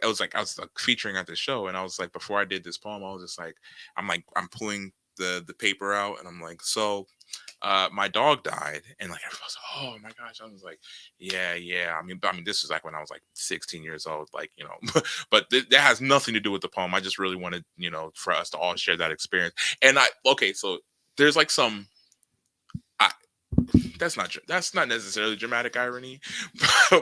featuring at the show, and I was like, before I did this poem, I was just like, I'm pulling the paper out, and I'm like, so my dog died, and like everyone was, oh my gosh, I was like, yeah, yeah. I mean, this was like when I was like 16 years old, like but that has nothing to do with the poem. I just really wanted, for us to all share that experience. And okay, so there's like some, I, that's not necessarily dramatic irony,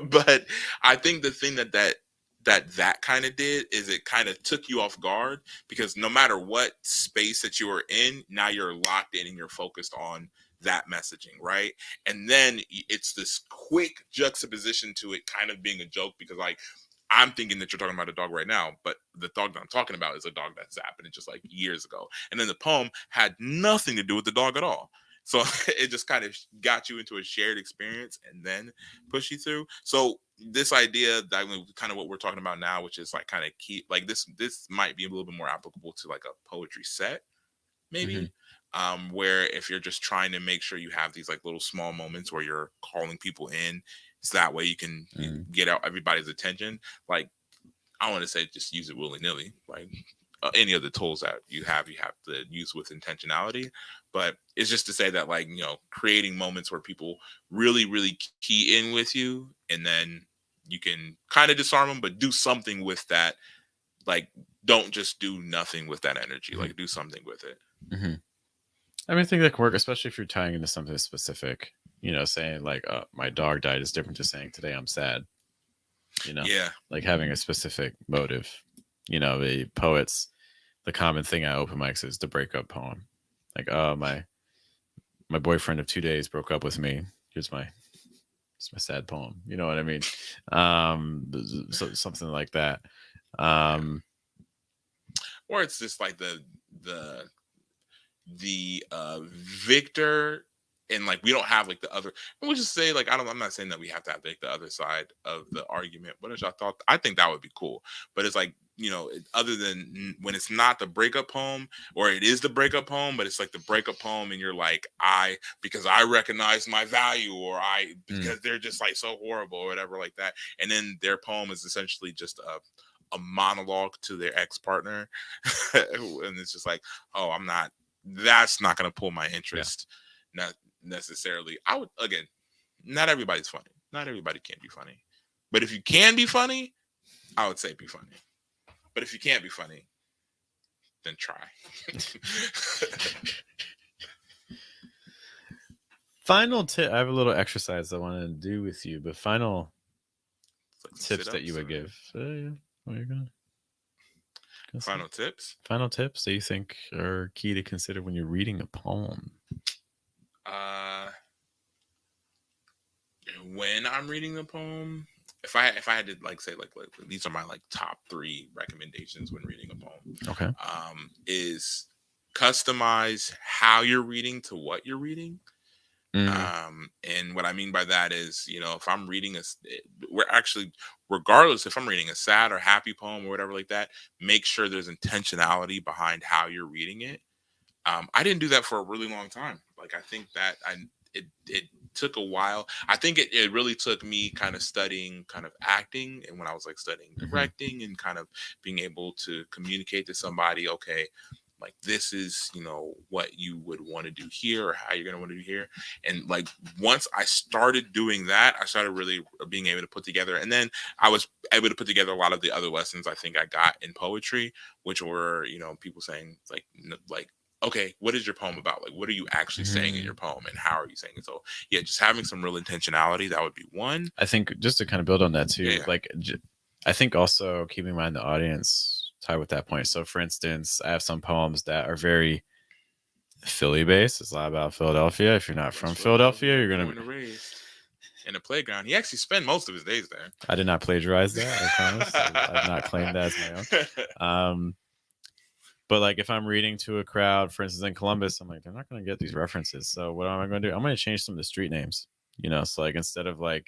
but I think the thing that kind of did is it kind of took you off guard because no matter what space that you were in, now you're locked in and you're focused on that messaging, right? And then it's this quick juxtaposition to it kind of being a joke because like I'm thinking that you're talking about a dog right now, but the dog that I'm talking about is a dog that's happened just like years ago. And then the poem had nothing to do with the dog at all. So it just kind of got you into a shared experience and then push you through. So this idea that kind of what we're talking about now, which is like kind of key, like this might be a little bit more applicable to like a poetry set, Mhm. maybe. Where if you're just trying to make sure you have these like little small moments where you're calling people in, so that way you can Mhm. get out everybody's attention. Like I want to say just use it willy nilly. Like any of the tools that you have to use with intentionality. But it's just to say that like creating moments where people really really key in with you, and then you can kind of disarm them, but do something with that. Like don't just do nothing with that energy. Mhm. Like do something with it. Mhm. I mean, I think that can work, especially if you're tying into something specific. Saying like, "My dog died" is different to saying "Today I'm sad." You know, Yeah. like having a specific motive. The poets, the common thing at open mics is the breakup poem. Like, "Oh, my boyfriend of 2 days broke up with me. Here's my it's my sad poem." You know what I mean? So something like that. Yeah. Um, Or it's just like the the victor, and like we don't have like the other, and we'll just say like I'm not saying that we have to have like the other side of the argument, but I think that would be cool. But it's like other than when it's not the breakup poem, or it is the breakup poem but it's like the breakup poem and you're like because I recognize my value, or I mm, because they're just like so horrible or whatever like that, and then their poem is essentially just a monologue to their ex-partner. And it's just like, oh, that's not going to pull my yeah. interest. Not necessarily. I would, again, not everybody's funny. Not everybody can be funny. But if you can be funny, I would say be funny. But if you can't be funny, then try. Final tip. I have a little exercise I want to do with you, but final It's like some tips that you sit-ups would or give. Yeah. What are you gonna say? final tips. Final tips that you think are key to consider when you're reading a poem. Uh when I'm reading the poem, if I had to like say like these are my like top three recommendations when reading a poem, Okay. is customize how you're reading to what you're reading. Mm, And what I mean by that is, if I'm reading we're actually, regardless if I'm reading a sad or happy poem or whatever like that, make sure there's intentionality behind how you're reading it. I didn't do that for a really long time. Like I think that it took a while. I think it really took me kind of studying kind of acting, and when I was like studying hmm directing and kind of being able to communicate to somebody, okay, like this is, what you would want to do here or how you're going to want to do here. And like once I started doing that, I started really being able to put together, and then I was able to put together a lot of the other lessons I think I got in poetry, which were, people saying like okay, what is your poem about? Like, what are you actually saying in your Mhm. poem, and how are you saying it? So yeah, just having some real intentionality, that would be one. I think just to kind of build on that Yeah, too, yeah. like I think also keeping in mind the audience tied with that point. So, for instance, I have some poems that are very Philly based. It's a lot about Philadelphia. If you're not from West Philadelphia, Philadelphia, you're gonna. born and raised in the playground. He actually spent most of his days I did not plagiarize that. I promise. I've not claimed that as my own. there. Um, but like if I'm reading to a crowd, for instance, in Columbus, I'm like, they're not going to get these references. So what am I going to do? I'm going to change some of the street names. So like instead of like,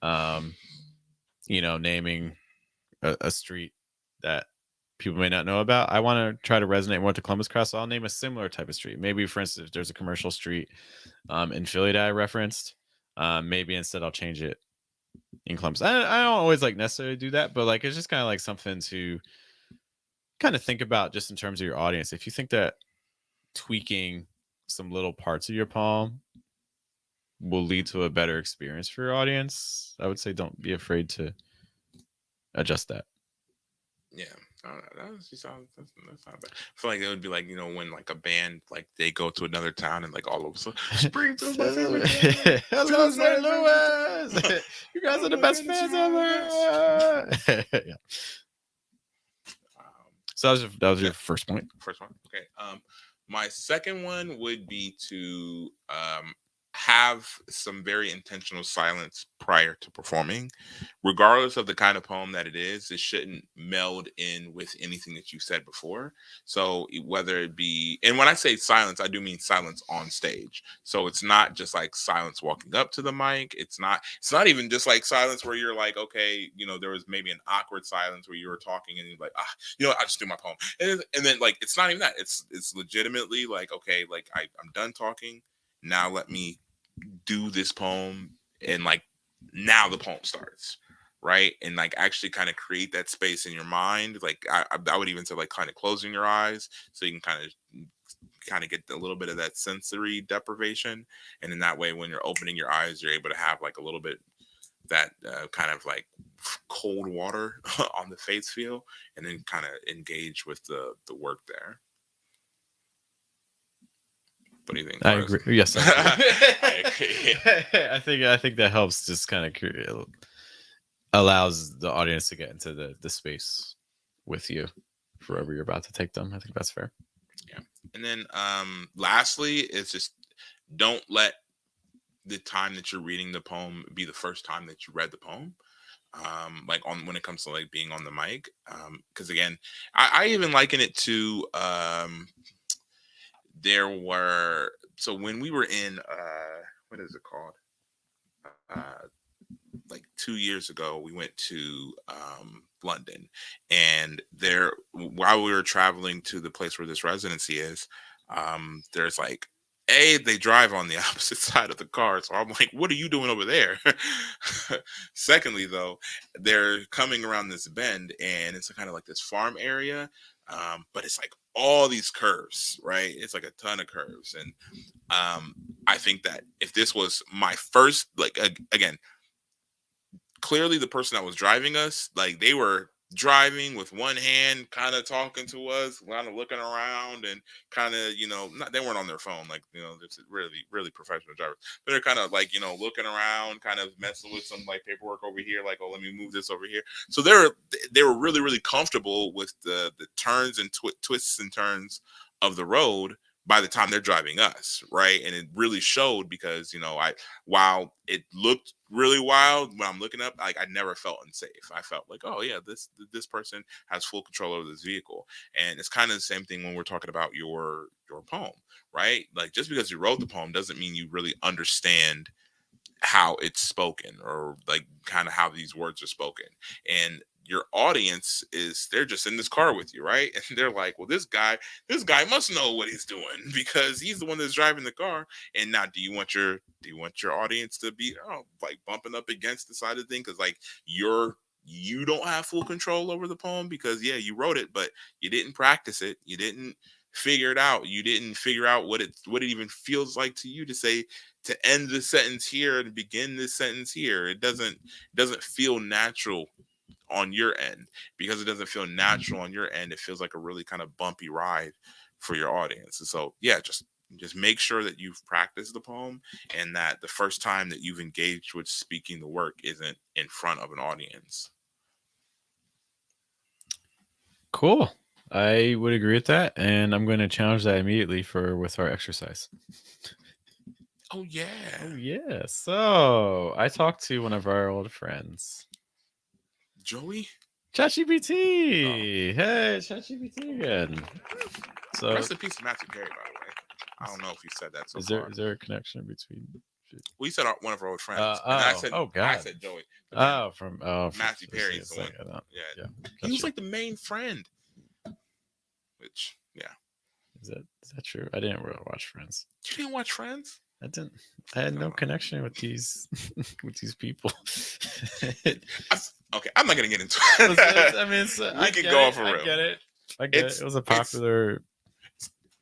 um, naming a street that people may not know about, I want to try to resonate more with the Columbus crowd. So I'll name a similar type of street. Maybe, for instance, if there's a commercial street in Philly that I referenced, maybe instead I'll change it in Columbus. I don't always like necessarily do that, but like it's just kind of like something to kind of think about just in terms of your audience. If you think that tweaking some little parts of your poem will lead to a better experience for your audience, I would say don't be afraid to adjust that. Yeah, that actually sounds that's not bad. I feel like it would be like, when like a band, like they go to another town and like all of a sudden Springfield's my favorite town. Hello, Philly's my St. favorite Louis. town. You guys Oh are the my best goodness, fans you're all the best. ever. Yeah. So that was your Yeah, first point. first one. Okay. My second one would be to have some very intentional silence prior to performing, regardless of the kind of poem that it is. It shouldn't meld in with anything that you said before. So whether it be, and when I say silence, I do mean silence on stage. So it's not just like silence walking up to the mic. It's not even just like silence where you're like, okay, there was maybe an awkward silence where you were talking and you're like, I just do my poem. And then like, it's not even that. It's legitimately like, okay, like I'm done talking. Now let me do this poem, and like now the poem starts, right? And like actually kind of create that space in your mind. Like I would even say like kind of closing your eyes so you can kind of get a little bit of that sensory deprivation, and in that way when you're opening your eyes you're able to have like a little bit that kind of like cold water on the face feel, and then kind of engage with the work there. What do you think, I Carlos? agree. Yes, I agree. I agree. I think that helps. Just kind of allows the audience to get into the space with you for wherever you're about to take them. I think that's fair. Yeah. And then lastly, it's just don't let the time that you're reading the poem be the first time that you read the poem. Like on when it comes to like being on the mic. Because again, I even liken it to there were so when we were in what is it called? Uh like 2 years ago, we went to London, and there while we were traveling to the place where this residency is, there's like they drive on the opposite side of the car, so I'm like, what are you doing over there? Secondly, though, they're coming around this bend, and it's kind of like this farm area, but it's like all these curves, right? It's like a ton of curves, and I think that if this was my first, like again, clearly the person that was driving us, like they were driving with one hand, kind of talking to us, kind of looking around, and kind of, not they weren't on their phone, like it's really really professional drivers, but they're kind of like looking around, kind of messing with some like paperwork over here, like, oh, let me move this over here. So they were really really comfortable with the turns and twists and turns of the road by the time they're driving us, right? And it really showed because I while it looked really wild when I'm looking up, like I never felt unsafe. I felt like, oh yeah, this person has full control over this vehicle. And it's kind of the same thing when we're talking about your poem, right? Like just because you wrote the poem doesn't mean you really understand how it's spoken, or like kind of how these words are spoken. And your audience they're just in this car with you, right? And they're like, well, this guy must know what he's doing because he's the one that's driving the car. And now do you want your audience to be like bumping up against the side of the thing because like you don't have full control over the poem because yeah, you wrote it, but you didn't practice it, you didn't figure it out. You didn't figure out what it even feels like to you to say, to end the sentence here and begin this sentence here. It doesn't feel natural on your end. Because it doesn't feel natural on your end, it feels like a really kind of bumpy ride for your audience. And so yeah, just make sure that you've practiced the poem, and that the first time that you've engaged with speaking the work isn't in front of an audience. Cool. I would agree with that, and I'm going to challenge that immediately with our exercise. Oh yeah. Oh yeah. So I talked to one of our old friends, Joey? ChatGPT. Hey, ChatGPT again. So Rest in peace to Matthew Perry, by the way. I don't know if you said that so is far. there a connection between? We said one of our old friends. Oh, I said Joey. But from Matthew Perry is the one. Yeah. He was like the main friend. Which, yeah. Is that true? I didn't really watch Friends. You didn't watch Friends? I didn't. I had no connection with these people. Okay, I'm not gonna get into it. I mean, we can go off for real. I get it. It was a popular.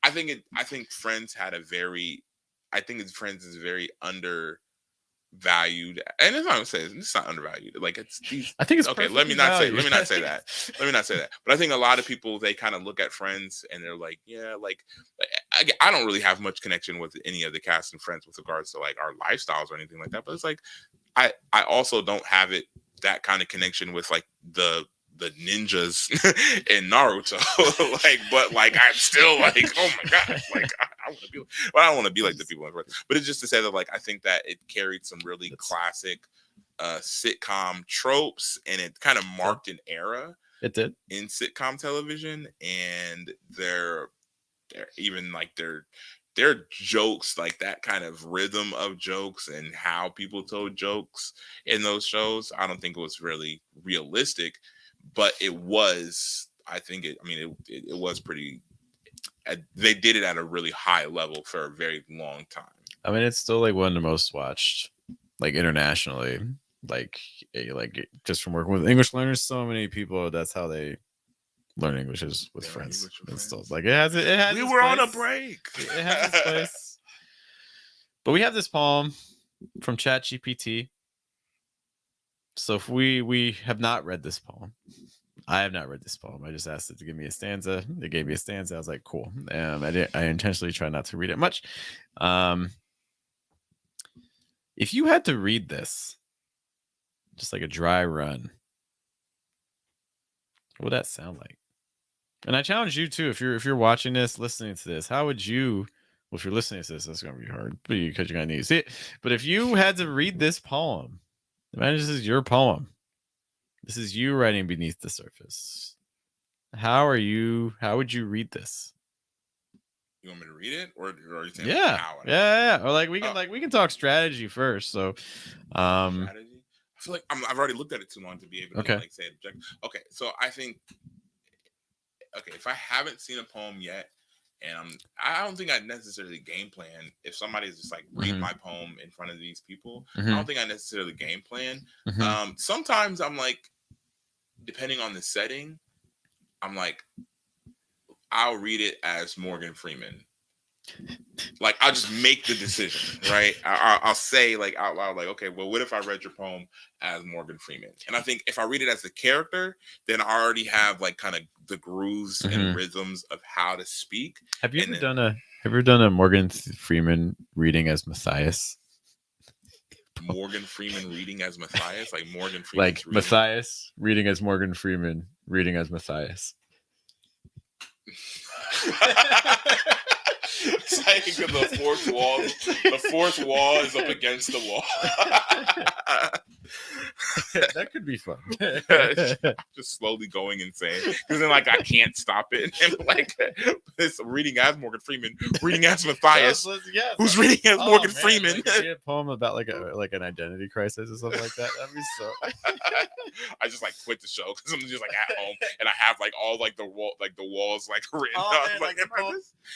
I think Friends had a very. I think Friends is very undervalued, and it's not gonna say it's not undervalued. Like it's these. I think it's okay. Let me not say that. Let me not say that. But I think a lot of people, they kind of look at Friends and they're like, yeah, like I don't really have much connection with any of the cast and Friends with regards to like our lifestyles or anything like that. But it's like I also don't have that kind of connection with like the ninjas in Naruto. but I'm still like, oh my god, like I want to be. Well, I don't want to be like the people in Friends. But it's just to say that like I think that it carried some really classic sitcom tropes, and it kind of marked an era. It did in sitcom television, and they're even like their jokes, like that kind of rhythm of jokes and how people told jokes in those shows. I don't think it was really realistic, but it was. I think it was pretty. They did it at a really high level for a very long time. I mean, it's still like one of the most watched, like internationally, like just from working with English learners. So many people, that's how they learn English is with Friends. And stuff. Like it has. We were on a break. It has its place. But we have this poem from ChatGPT. So if we have not read this poem, I have not read this poem. I just asked it to give me a stanza. They gave me a stanza. I was like, cool. I intentionally try not to read it much. If you had to read this, just like a dry run, what would that sound like? And I challenge you too. If you're watching this, listening to this, how would you? Well, if you're listening to this, that's gonna be hard because you're gonna need to see it. But if you had to read this poem, imagine this is your poem. This is you writing beneath the surface. How would you read this? You want me to read it, or are you saying how? Yeah. Or like we can talk strategy first. So, strategy. I feel like I've already looked at it too long to be able to like say object. Okay, so I think if I haven't seen a poem yet, and I don't think I necessarily game plan if somebody's just like read my poem in front of these people. I don't think I necessarily game plan. Sometimes I'm like, depending on the setting, I'm like, I'll read it as Morgan Freeman. Like I'll just make the decision, right? I'll say like out loud, like, okay, well, what if I read your poem as Morgan Freeman? And I think if I read it as the character, then I already have like kind of the grooves and rhythms of how to speak. Have you ever done a Morgan Freeman reading as Matthias? Morgan Freeman reading as Matthias, like Morgan Freeman, like Matthias reading as Morgan Freeman reading as Matthias. It's like the fourth wall is up against the wall. That could be fun. Just slowly going insane because then like I can't stop it. And like it's reading as Morgan Freeman, reading as Matthias, who's reading as Morgan Freeman. Like, a poem about like an identity crisis or something like that. That'd be so. I just like quit the show because I'm just like at home and I have like all like the walls like written up.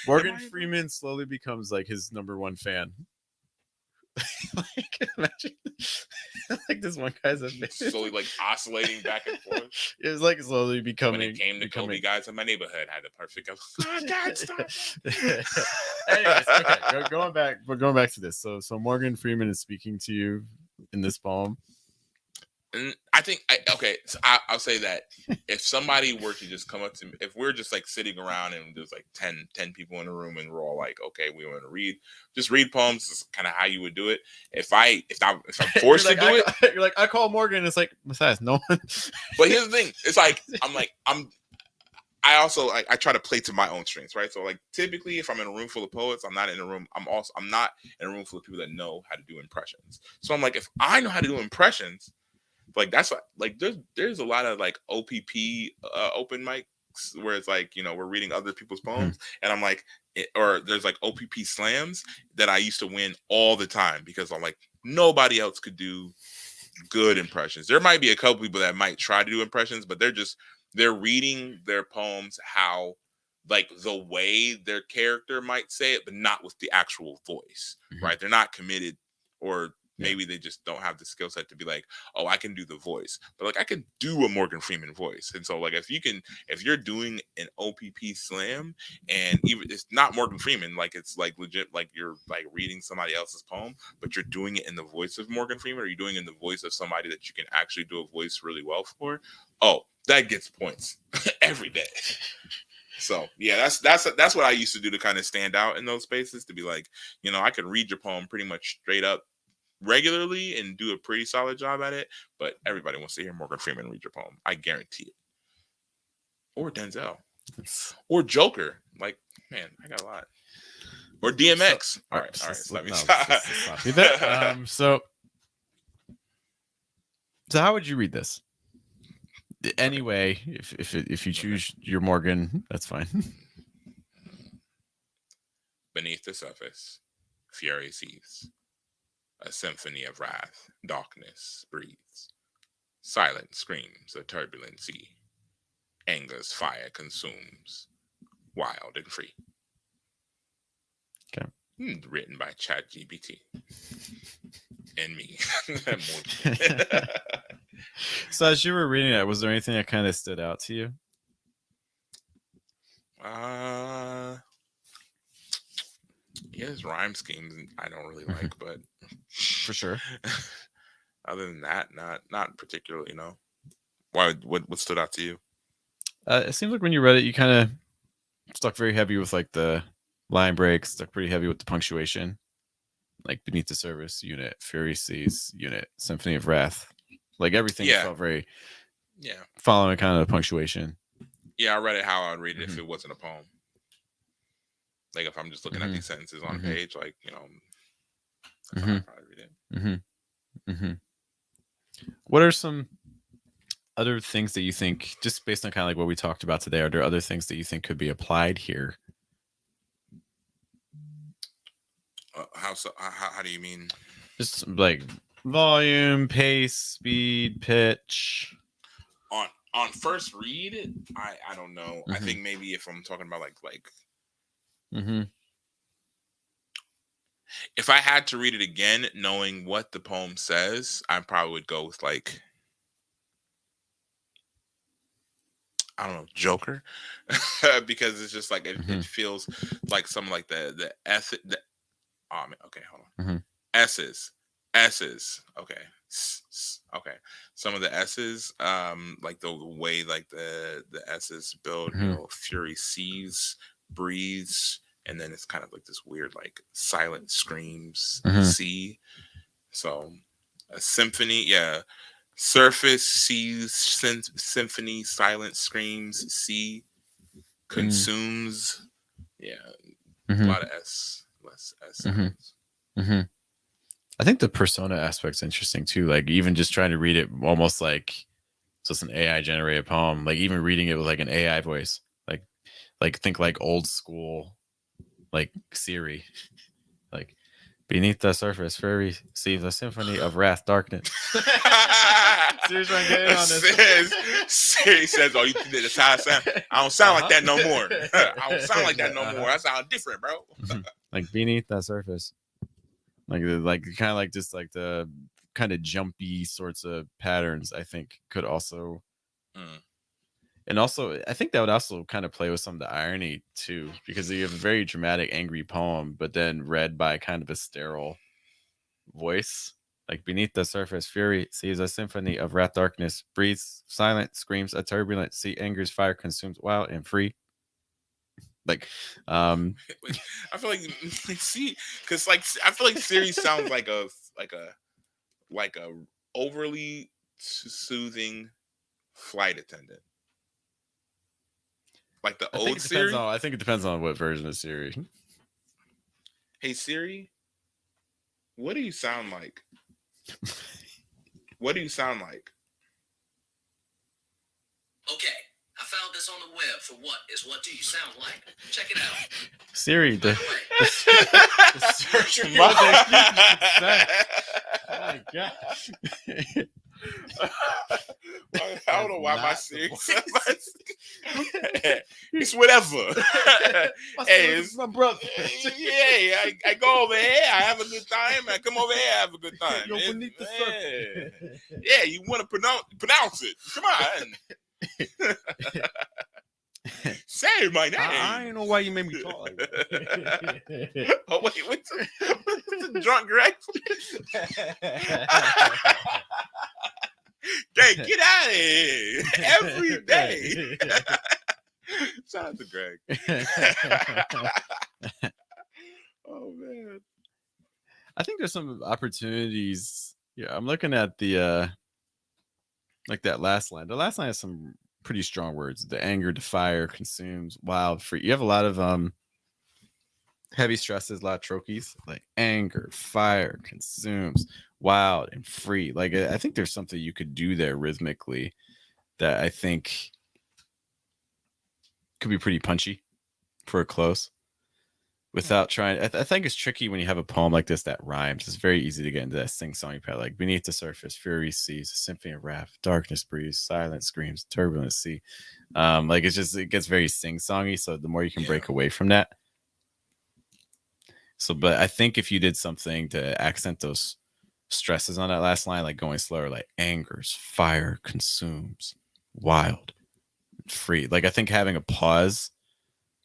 Morgan Freeman slowly becomes like his number one fan. Like imagine, like this one guy's a slowly like oscillating back and forth. It was like slowly becoming. When it came to Kobe, guys in my neighborhood had the perfect. Oh, God, stop. Anyways, okay, going back. We're going back to this. So Morgan Freeman is speaking to you in this poem. And I think, so I'll say that if somebody were to just come up to me, if we're just like sitting around and there's like 10 people in the room and we're all like, okay, we want to read poems, is kind of how you would do it. If I'm forced to do it, you're like, I call Morgan. It's like, Matthias, no one. But here's the thing. It's like, I also I try to play to my own strengths, right? So like typically if I'm in a room full of poets, I'm not in a room in a room full of people that know how to do impressions. So I'm like, if I know how to do impressions, like that's like there's a lot of like OPP open mics where it's like, we're reading other people's poems, and I'm like, or there's like OPP slams that I used to win all the time because I'm like, nobody else could do good impressions. There might be a couple people that might try to do impressions, but they're reading their poems how like the way their character might say it, but not with the actual voice, right? They're not committed, or maybe they just don't have the skill set to be like, oh, I can do the voice, but like I can do a Morgan Freeman voice. And so like if you're doing an OPP slam and even it's not Morgan Freeman, like it's like legit, like you're like reading somebody else's poem, but you're doing it in the voice of Morgan Freeman, or you're doing it in the voice of somebody that you can actually do a voice really well for. Oh, that gets points every day. So yeah, that's what I used to do to kind of stand out in those spaces, to be like, I could read your poem pretty much straight up regularly and do a pretty solid job at it, but everybody wants to hear Morgan Freeman read your poem. I guarantee it. Or Denzel. Or Joker. Like, man, I got a lot. Or DMX. All right. Let me stop. So how would you read this? Anyway, if you choose your Morgan, that's fine. Beneath the surface, fury sees. A symphony of wrath, darkness breathes. Silent screams a turbulent sea. Anger's fire consumes, wild and free. Okay. Written by ChatGPT. And me. So as you were reading it, was there anything that kind of stood out to you? His rhyme schemes I don't really like, but for sure. Other than that, not particularly. Why? What stood out to you? It seems like when you read it, you kind of stuck very heavy with like the line breaks, stuck pretty heavy with the punctuation, like beneath the surface, unit, fury seas, unit, symphony of wrath. Like everything felt very following kind of the punctuation. Yeah, I read it how I would read it if it wasn't a poem. Like if I'm just looking at these sentences on a page, like, that's how I probably read it. What are some other things that you think, just based on kind of like what we talked about today, are there other things that you think could be applied here? How do you mean? Just like volume, pace, speed, pitch. On first read, I don't know. I think maybe if I'm talking about like if I had to read it again, knowing what the poem says, I probably would go with like, I don't know, Joker, because it's just like it feels like some like the ethic. Oh man, okay, hold on. S's, okay, some of the S's, like the way like the S's build, fury sees, breathes, and then it's kind of like this weird like silent screams, see. So a symphony, surface, sees, symphony, silent screams, see, consumes, a lot of less S sounds. I think the persona aspect's interesting too. Like even just trying to read it almost like so it's an AI generated poem. Like even reading it with like an AI voice. Like think like old school, like Siri. Like beneath the surface, fairy sees a symphony of wrath, darkness. Siri's trying to get in on this. Siri says, "Oh, you think that's how I sound? I don't sound like that no more. I don't sound like that no more. I sound different, bro." Like beneath that surface. like kind of like just like the kind of jumpy sorts of patterns. I think could also, Mm. and also I think that would also kind of play with some of the irony too, because you have a very dramatic, angry poem, but then read by kind of a sterile voice. Like beneath the surface, fury sees a symphony of wrath, darkness, breathes silent, screams a turbulent sea, anger's fire consumes wild and free. Like, I feel like see, because like I feel like Siri sounds like a like a overly soothing flight attendant, like the old Siri. I think it depends on what version of Siri. Hey Siri, what do you sound like? What do you sound like? Okay, I found this on the web for what do you sound like? Check it out. Siri, By the, the way, the surgery was oh my gosh. I don't know why my Not the Siri. voice. It's whatever. Hey, This is my brother. yeah, I go over here, I have a good time. I come over here, I have a good time. Yo, beneath the surface. Yeah, you want to pronounce it? Come on. Say my name. I don't know why you made me talk like that. Oh wait, what's the drunk Greg? Hey, get out of here every day. Shout out to Greg. Oh man, I think there's some opportunities. Yeah, I'm looking at the like that last line. The last line has some pretty strong words. The anger, the fire consumes wild free. You have a lot of heavy stresses, a lot of trochees, like anger, fire consumes wild and free. Like I think there's something you could do there rhythmically that I think could be pretty punchy for a close without trying. I think it's tricky when you have a poem like this that rhymes. It's very easy to get into that sing-songy part, like beneath the surface, fury sees a symphony of wrath, darkness breathes, silent screams, turbulent sea. Like it gets very sing-songy. So the more you can break away from that. So, but I think if you did something to accent those stresses on that last line, like going slower, like angers, fire consumes, wild, free. Like I think having a pause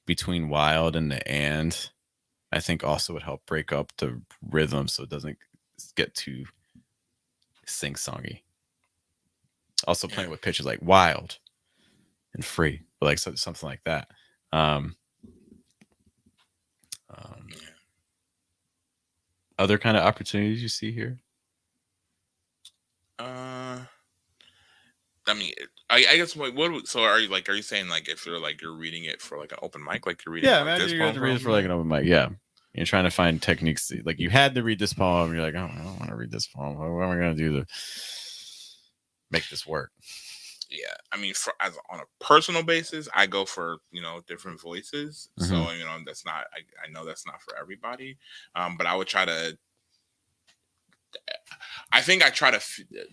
between wild and the and, I think also would help break up the rhythm so it doesn't get too sing-songy. Also playing with pitches like wild and free, but like something like that. Other kind of opportunities you see here? I mean, I guess what? So are you saying like if you're reading it for like an open mic, like you're reading? Yeah, like imagine this you had to read it for like an open mic. Yeah, you're trying to find techniques. Like you had to read this poem. You're like, oh, I don't want to read this poem. What am I going to do to make this work? Yeah, I mean, on a personal basis, I go for different voices. Mm-hmm. So that's not. I know that's not for everybody. But I would try to. I think I try to.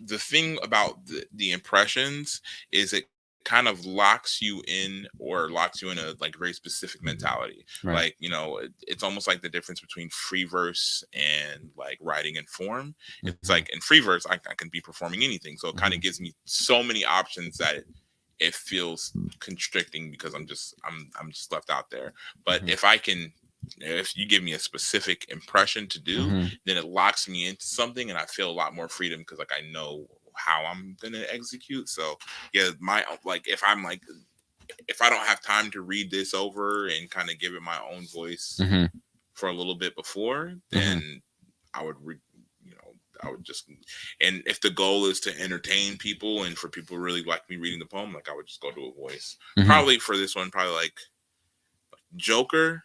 The thing about the impressions is it kind of locks you in a like very specific mentality. Right. Like it's almost like the difference between free verse and like writing in form. It's like in free verse I can be performing anything, so it kind of gives me so many options that it feels constricting because I'm just left out there. But if you give me a specific impression to do, then it locks me into something and I feel a lot more freedom because like I know how I'm gonna execute. So yeah, if I don't have time to read this over and kind of give it my own voice for a little bit before, then I would I would just, and if the goal is to entertain people and for people to really like me reading the poem, like I would just go to a voice. Probably for this one, probably like Joker.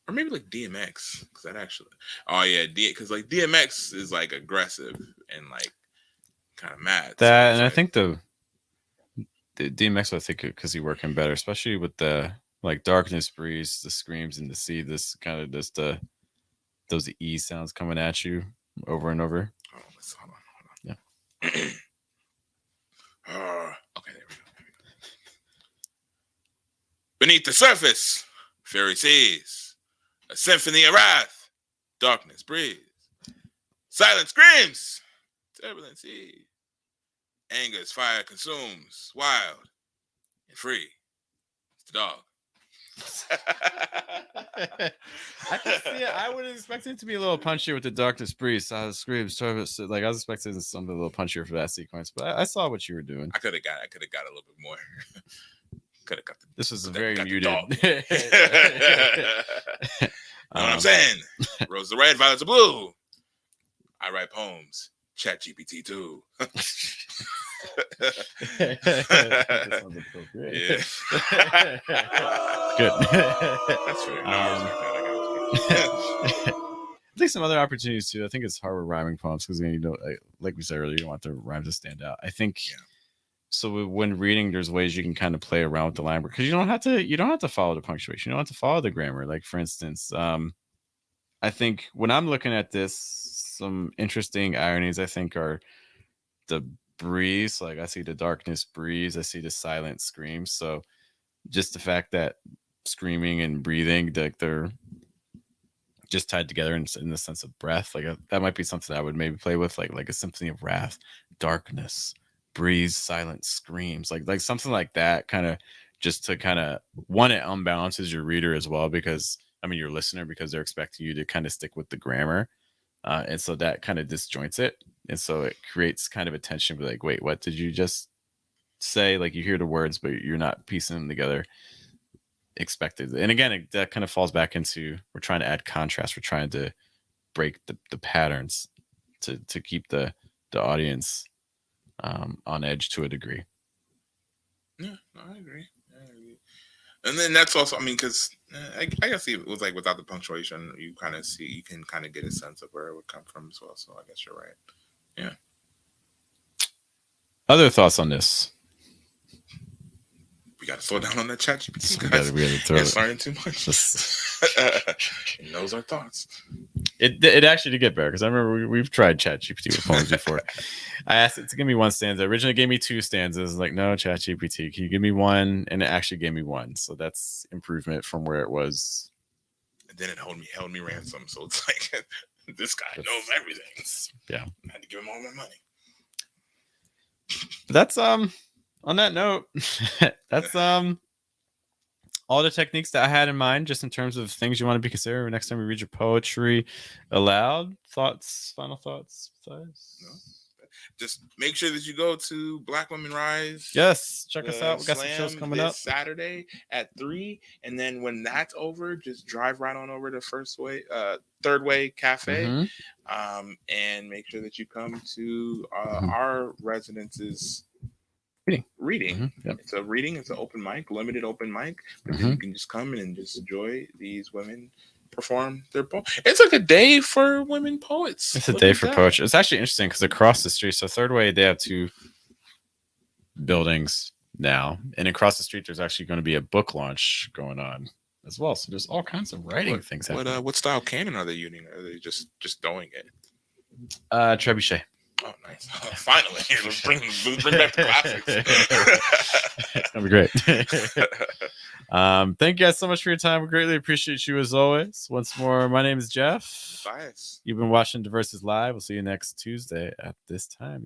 Or maybe like DMX, because that actually, because like DMX is like aggressive and like kind of mad. That, so and like, I think the DMX, I think, because he working better, especially with the like darkness breeze, the screams, and the sea. This kind of just those E sounds coming at you over and over. Oh, hold on. Yeah. Okay, there we go. Beneath the surface, Fury sees a symphony of wrath, Darkness breathes. Silence screams. Turbulence sees. Anger's fire consumes. Wild and free. It's the dog. I can see it. I would expect it to be a little punchier with the darkness breeze. Screams, turbulence. Like I was expecting something a little punchier for that sequence, but I saw what you were doing. I could have got a little bit more. Could have got the. This was a very muted. Know what I'm saying? Rose the red, violets the blue. I write poems. Chat GPT too. That sounds appropriate. Yeah. Good. That's fair. I think some other opportunities too. I think it's hard with rhyming poems because you know, like we said earlier, you don't want the rhyme to stand out. I think so. When reading, there's ways you can kind of play around with the language because you don't have to follow the punctuation. You don't have to follow the grammar. Like for instance, I think when I'm looking at this, some interesting ironies I think are the breeze. Like I see the darkness breeze. I see the silent scream. So just the fact that screaming and breathing, like they're just tied together in the sense of breath, like that might be something I would maybe play with, like a symphony of wrath, darkness, breeze, silent screams, like something like that, kind of just to kind of one, it unbalances your reader as well because I mean your listener because they're expecting you to kind of stick with the grammar, and so that kind of disjoints it, and so it creates kind of a tension. Be like, wait, what did you just say? Like you hear the words, but you're not piecing them together. Expected. And again, that kind of falls back into we're trying to add contrast. We're trying to break the patterns to keep the audience on edge to a degree. Yeah, I agree. And then that's also, I mean, because I guess it was like without the punctuation, you can kind of get a sense of where it would come from as well. So I guess you're right. Yeah. Other thoughts on this? We got to slow down on that chat GPT. We got to throw it. Learning too much. He knows our thoughts. It actually did get better because I remember we've tried chat GPT with poems before. I asked it to give me one stanza. Originally, it gave me 2 stanzas. Like, no, chat GPT, can you give me one? And it actually gave me 1. So that's improvement from where it was. And then it held me ransom. So it's like this guy knows everything. Yeah, I had to give him all my money. But that's on that note, that's all the techniques that I had in mind, just in terms of things you want to be considering next time you read your poetry aloud. Thoughts, final thoughts, besides? No. Just make sure that you go to Black Women Rise. Yes, check us out. We got some shows coming up Saturday at 3, and then when that's over, just drive right on over to Third Way Cafe, and make sure that you come to our residence's reading. Yep. It's a reading. It's an open mic, limited open mic. But then you can just come in and just enjoy these women perform their poem. It's like a day for women poets. It's a day for poetry. It's actually interesting because across the street, so Third Way, they have 2 buildings now, and across the street, there's actually going to be a book launch going on as well. So there's all kinds of writing things happening. What style canon are they using? Are they just throwing it? Trebuchet. Oh, nice. Finally. Let's bring back the classics. It's going to be great. Thank you guys so much for your time. We greatly appreciate you as always. Once more, my name is Jeff. Bias. You've been watching Diverses Live. We'll see you next Tuesday at this time.